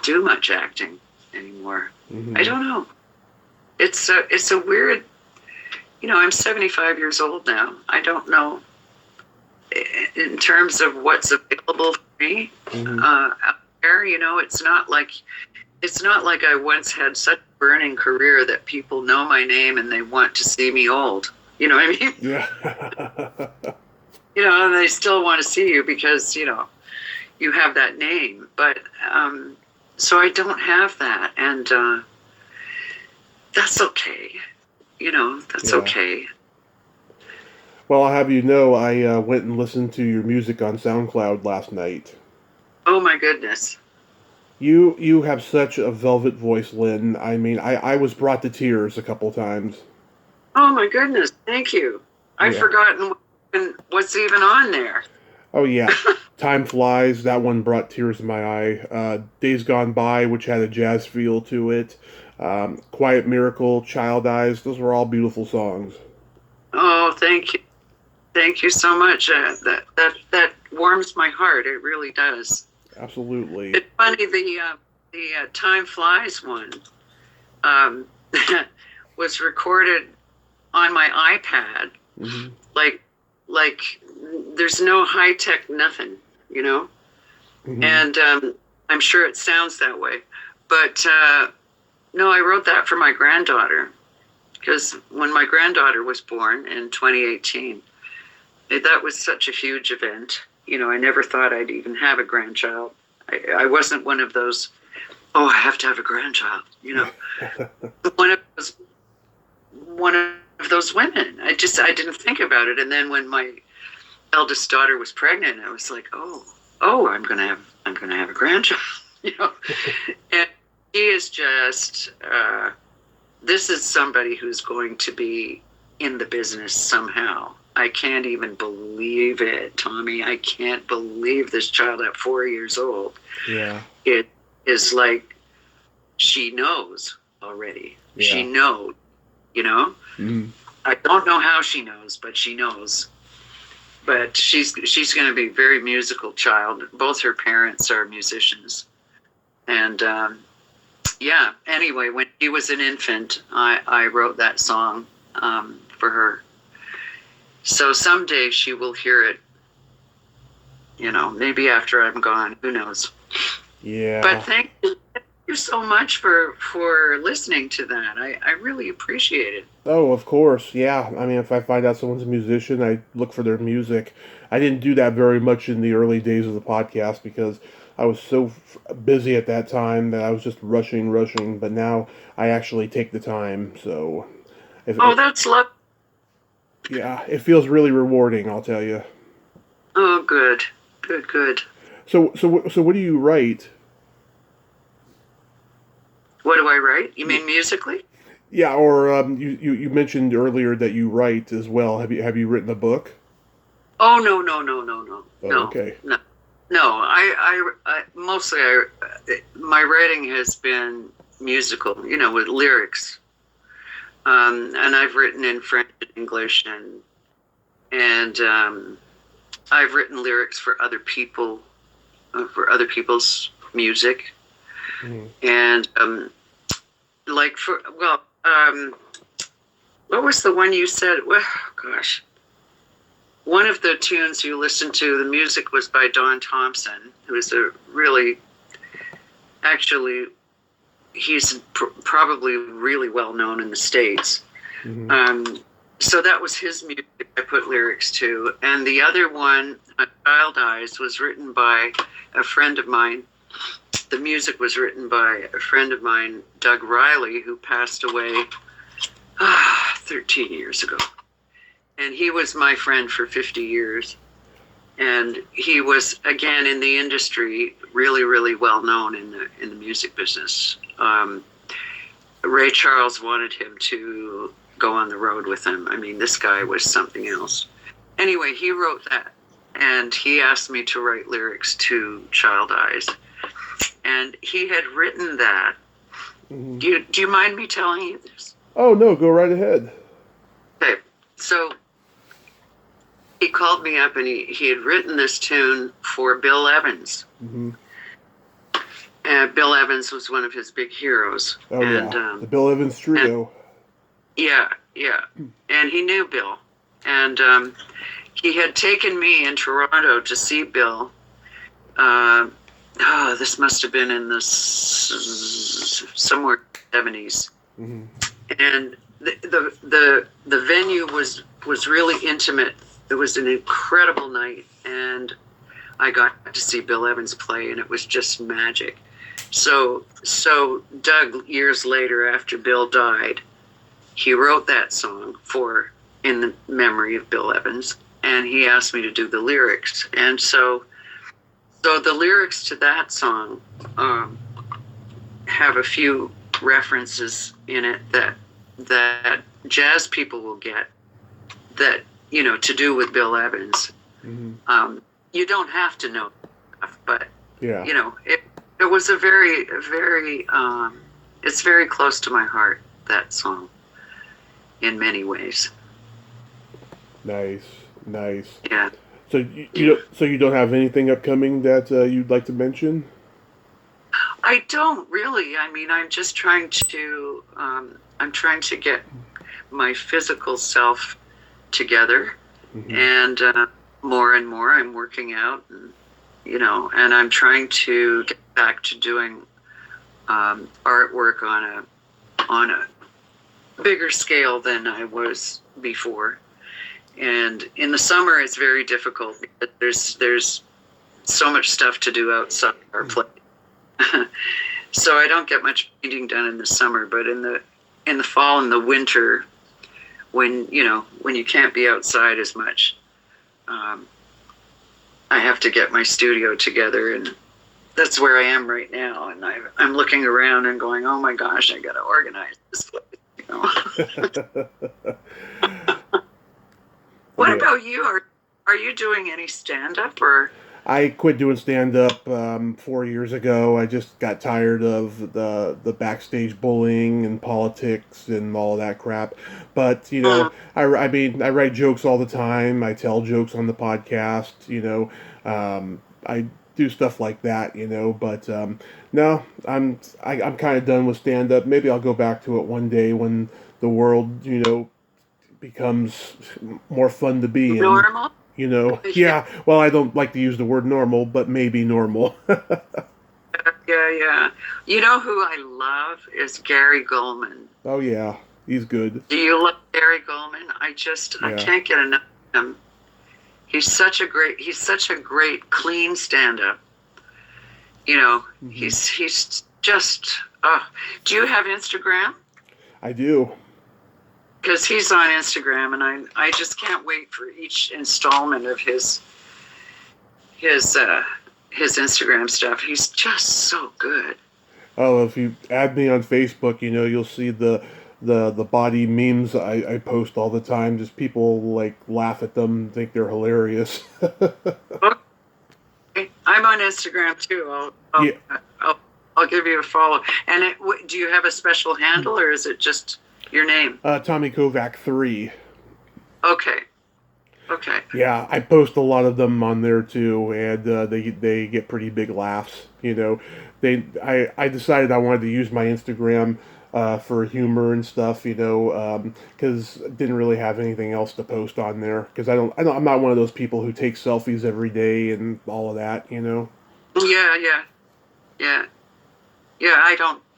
do much acting anymore. Mm-hmm. I don't know. It's a weird. I'm 75 years old now. I don't know in terms of what's available for me out there. It's not like I once had such a burning career that people know my name and they want to see me old. You know what I mean? Yeah. And they still want to see you because, you have that name. But so I don't have that. And that's okay. That's okay. Well, I'll have you know, I went and listened to your music on SoundCloud last night. Oh, my goodness. You have such a velvet voice, Lynn. I mean, I was brought to tears a couple times. Oh, my goodness. Thank you. I've forgotten what's even on there. Oh, yeah. Time Flies, that one brought tears to my eye. Days Gone By, which had a jazz feel to it. Quiet Miracle, Child Eyes, those were all beautiful songs. Oh, thank you. Thank you so much. That warms my heart. It really does. Absolutely. It's funny, the Time Flies one was recorded on my iPad. Mm-hmm. Like there's no high tech nothing, Mm-hmm. And I'm sure it sounds that way. But no, I wrote that for my granddaughter, because when my granddaughter was born in 2018, that was such a huge event. I never thought I'd even have a grandchild. I wasn't one of those, I have to have a grandchild, one of those women. I didn't think about it. And then when my eldest daughter was pregnant, I was like, I'm gonna have a grandchild, And he is just this is somebody who's going to be in the business somehow. I can't even believe it, Tommy. I can't believe this child at 4 years old. Yeah. It is like she knows already. Yeah. She knows, Mm-hmm. I don't know how she knows, but she knows. But she's going to be a very musical child. Both her parents are musicians. And, anyway, when he was an infant, I wrote that song for her. So someday she will hear it, maybe after I'm gone, who knows. Yeah. But thank you so much for listening to that. I really appreciate it. Oh, of course. Yeah. I mean, if I find out someone's a musician, I look for their music. I didn't do that very much in the early days of the podcast because I was so busy at that time that I was just rushing. But now I actually take the time. So, That's lovely. Yeah, it feels really rewarding. I'll tell you. Oh, good. So what do you write? What do I write? You mean musically? Yeah, or you mentioned earlier that you write as well. Have you written a book? Oh, no. Oh, okay. No. I mostly my writing has been musical, with lyrics. And I've written in French and English, and I've written lyrics for other people, for other people's music, and what was the one you said? Well, gosh, one of the tunes you listened to, the music was by Don Thompson, who is he's probably really well known in the States. So that was his music I put lyrics to. And the other one, A Child Eyes, was written by a friend of mine. The music was written by a friend of mine, Doug Riley, who passed away 13 years ago. And he was my friend for 50 years. And he was, again, in the industry, really, really well known in the music business. Ray Charles wanted him to go on the road with him. I mean, this guy was something else. Anyway, he wrote that, and he asked me to write lyrics to Child Eyes. And he had written that. Do you mind me telling you this? Oh, no, go right ahead. Okay, so he called me up, and he had written this tune for Bill Evans. Bill Evans was one of his big heroes. Oh, and, the Bill Evans trio. Yeah. And he knew Bill. And he had taken me in Toronto to see Bill. This must have been in the somewhere 70s. And the venue was really intimate. It was an incredible night, and I got to see Bill Evans play, and it was just magic. So Doug, years later, after Bill died, he wrote that song in the memory of Bill Evans, and he asked me to do the lyrics. And so the lyrics to that song have a few references in it that jazz people will get, that, to do with Bill Evans. You don't have to know stuff, but it was a very, very, it's very close to my heart, that song, in many ways. Nice. Yeah. So you don't have anything upcoming that you'd like to mention? I don't really. I mean, I'm just trying to get my physical self together, and more and more I'm working out, and I'm trying to get back to doing artwork on a bigger scale than I was before. And in the summer, it's very difficult because there's so much stuff to do outside our place. So I don't get much painting done in the summer, but in the fall and the winter, when you can't be outside as much, I have to get my studio together, and that's where I am right now. And I'm looking around and going, oh my gosh, I got to organize this place. What about you? Are you doing any stand-up, or? I quit doing stand-up 4 years ago. I just got tired of the backstage bullying and politics and all that crap. But, I write jokes all the time. I tell jokes on the podcast. I do stuff like that, But no, I'm kind of done with stand up. Maybe I'll go back to it one day when the world, becomes more fun to be in. Normal? Yeah. Well, I don't like to use the word normal, but maybe normal. Yeah. You know who I love is Gary Goldman. Oh yeah, he's good. Do you love Gary Goldman? I can't get enough of him. He's such a great clean stand-up. Mm-hmm. He's just. Do you have Instagram? I do. Because he's on Instagram, and I just can't wait for each installment of his Instagram stuff. He's just so good. Oh, if you add me on Facebook, you'll see the body memes I post all the time. Just people laugh at them, think they're hilarious. Okay. I'm on Instagram too. I'll give you a follow. And do you have a special handle, or is it just your name? Tommy Kovac 3. Okay. Yeah, I post a lot of them on there too, and they get pretty big laughs. I decided I wanted to use my Instagram for humor and stuff, because I didn't really have anything else to post on there. Because I'm not one of those people who takes selfies every day and all of that, Yeah.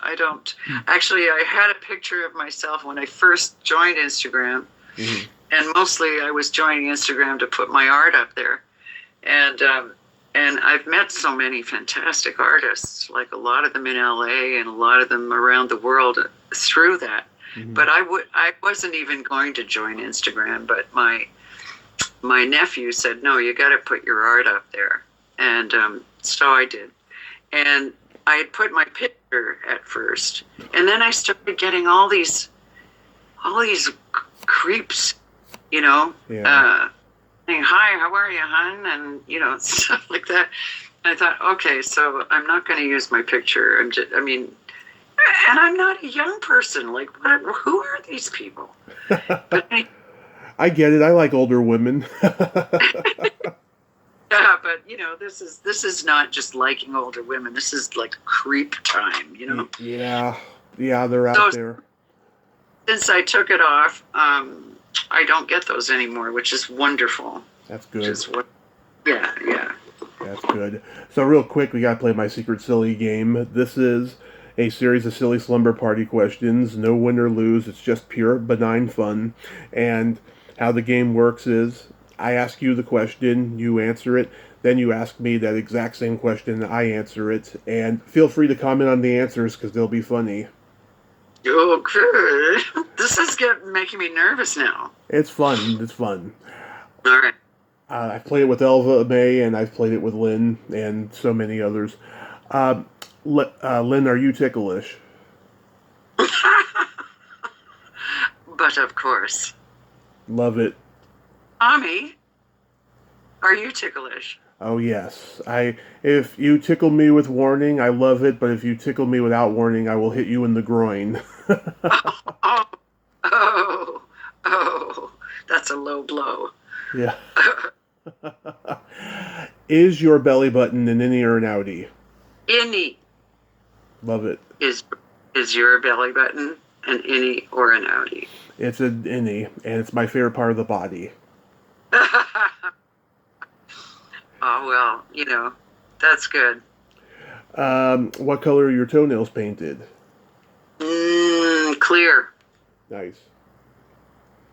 I don't. Actually, I had a picture of myself when I first joined Instagram. Mm-hmm. And mostly I was joining Instagram to put my art up there. And I've met so many fantastic artists, like a lot of them in LA and a lot of them around the world through that. Mm-hmm. But I wasn't even going to join Instagram, but my nephew said, no, you got to put your art up there. And so I did. And I had put my picture at first. And then I started getting all these creeps, Yeah. Saying, hi, how are you, hon? And, stuff like that. And I thought, okay, so I'm not going to use my picture. And I'm not a young person. Like, who are these people? But I get it. I like older women. Yeah, but, this is not just liking older women. This is like creep time, Yeah, they're out there. Since I took it off, I don't get those anymore, which is wonderful. That's good. Yeah. That's good. So real quick, we got to play my Secret Silly game. This is a series of silly slumber party questions. No win or lose. It's just pure benign fun. And how the game works is I ask you the question, you answer it, then you ask me that exact same question, I answer it. And feel free to comment on the answers because they'll be funny. Okay. This is making me nervous now. It's fun. All right. I've played it with Elva May, and I've played it with Lynn, and so many others. Lynn, are you ticklish? But of course. Love it. Tommy, are you ticklish? Oh, yes. If you tickle me with warning, I love it, but if you tickle me without warning, I will hit you in the groin. Oh, that's a low blow. Yeah. Is your belly button an innie or an outie? Innie. Love it. Is your belly button an innie or an outie? It's an innie, and it's my favorite part of the body. Oh, well, that's good. What color are your toenails painted? Clear. Nice.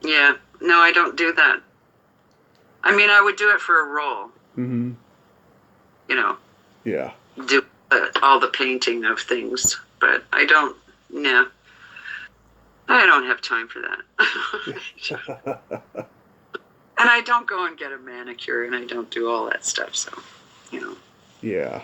Yeah. No, I don't do that. I would do it for a role. Mm-hmm. Yeah. Do all the painting of things, but I don't. No. I don't have time for that. And I don't go and get a manicure, and I don't do all that stuff, so, Yeah.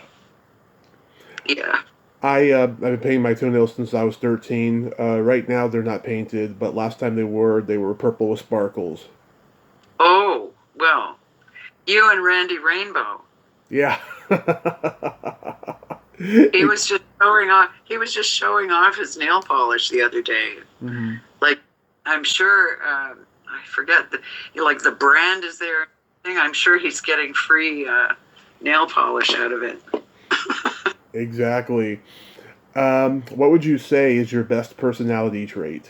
Yeah. I've been painting my toenails since I was 13. Right now they're not painted, but last time they were purple with sparkles. Oh, well, you and Randy Rainbow. Yeah. He was just showing off his nail polish the other day. Mm-hmm. Like, I'm sure, I forget, the brand is there. I'm sure he's getting free nail polish out of it. Exactly. What would you say is your best personality trait?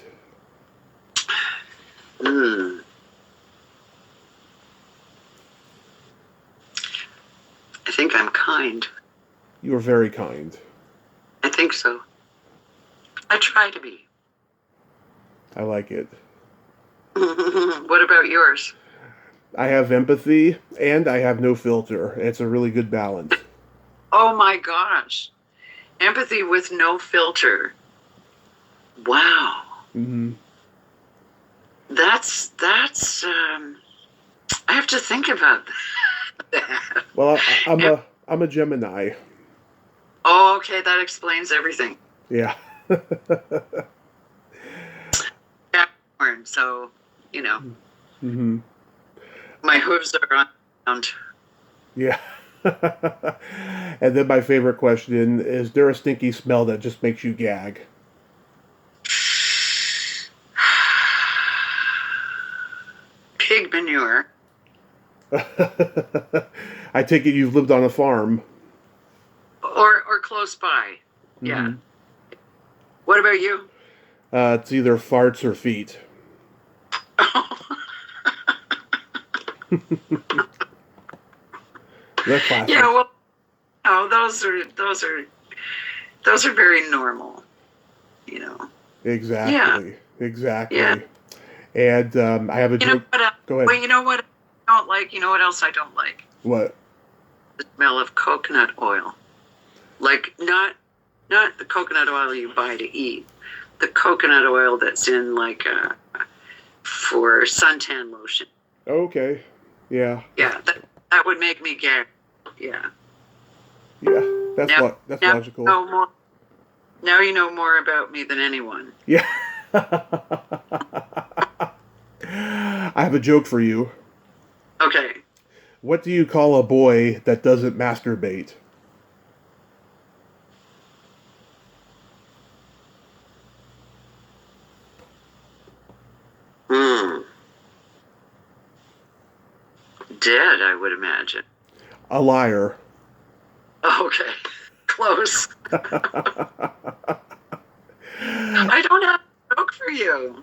I think I'm kind. You are very kind. I think so. I try to be. I like it. What about yours? I have empathy and I have no filter. It's a really good balance. Oh my gosh. Empathy with no filter. Wow. Mm-hmm. That's I have to think about that. Well, I'm a Gemini. Oh, okay, that explains everything. Yeah. Capricorn, so, you know. Mm-hmm. My hooves are on the ground. Yeah. And then my favorite question is there a stinky smell that just makes you gag? Pig manure. I take it you've lived on a farm. Or close by. Yeah. Mm-hmm. What about you? It's either farts or feet. The classic. Yeah, well, no, those are very normal, you know. Exactly. Yeah. Exactly. Yeah. And I have a You know joke. what? Go ahead. Well, you know what I don't like? You know what else I don't like? What? The smell of coconut oil. Like not the coconut oil you buy to eat. The coconut oil that's in like for suntan lotion. Okay. Yeah. Yeah, that would make me gag. Yeah. Yeah. That's Now logical. Now you know more about me than anyone. Yeah. I have a joke for you. Okay. What do you call a boy that doesn't masturbate? Dead, I would imagine. A liar. Okay. Close. I don't have a joke for you.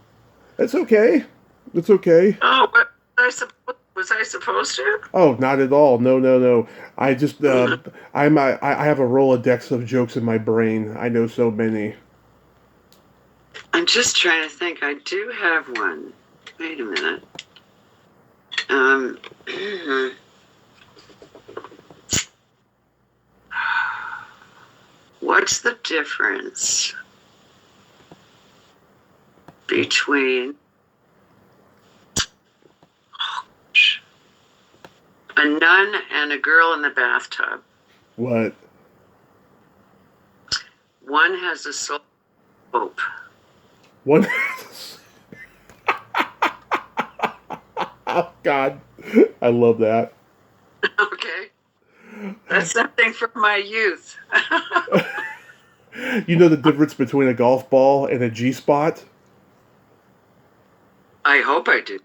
It's okay. It's okay. Oh, what was I supposed to? Oh, not at all. No, no, no. I just I have a Rolodex of jokes in my brain. I know so many. I'm just trying to think. I do have one. Wait a minute. What's the difference between a nun and a girl in the bathtub? What? One has a soul hope. One. Oh God, I love that. Okay. That's something from my youth. You know the difference between a golf ball and a G-spot? I hope I do.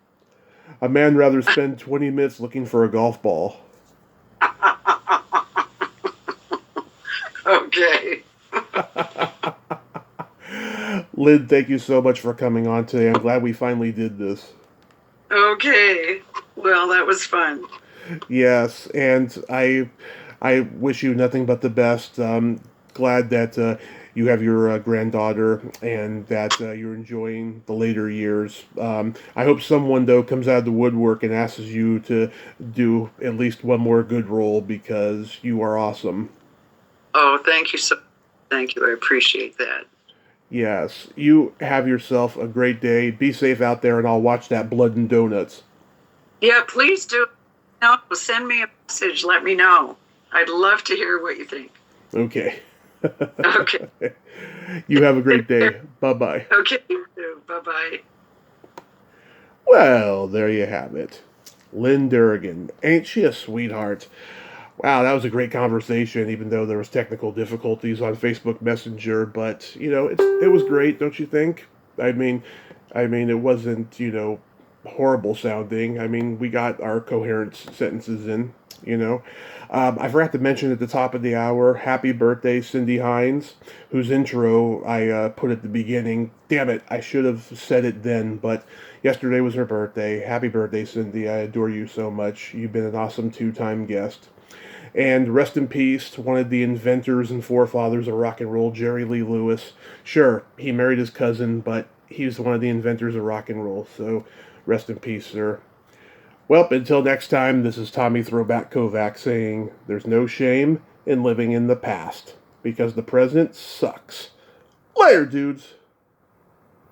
A man rather spend 20 minutes looking for a golf ball. Okay. Lynn, thank you so much for coming on today. I'm glad we finally did this. Okay. Well, that was fun. Yes, and I wish you nothing but the best. Glad that you have your granddaughter and that you're enjoying the later years. I hope someone, though, comes out of the woodwork and asks you to do at least one more good role because you are awesome. Oh, thank you Thank you. I appreciate that. Yes, you have yourself a great day. Be safe out there, and I'll watch that Blood and Donuts. Yeah, please do. No, send me a message. Let me know. I'd love to hear what you think. Okay. Okay. You have a great day. Bye-bye. Okay, you too. Bye-bye. Well, there you have it. Lynne Deragon. Ain't she a sweetheart? Wow, that was a great conversation, even though there was technical difficulties on Facebook Messenger. But, it was great, don't you think? I mean, it wasn't, horrible sounding. I mean, we got our coherent sentences in. you know. I forgot to mention at the top of the hour, happy birthday, Cindy Hines, whose intro I put at the beginning. Damn it, I should have said it then, but yesterday was her birthday. Happy birthday, Cindy. I adore you so much. You've been an awesome two-time guest. And rest in peace to one of the inventors and forefathers of rock and roll, Jerry Lee Lewis. Sure, he married his cousin, but he was one of the inventors of rock and roll, so rest in peace, sir. Well, until next time, this is Tommy Throwback Kovac saying there's no shame in living in the past, because the present sucks. Later, dudes.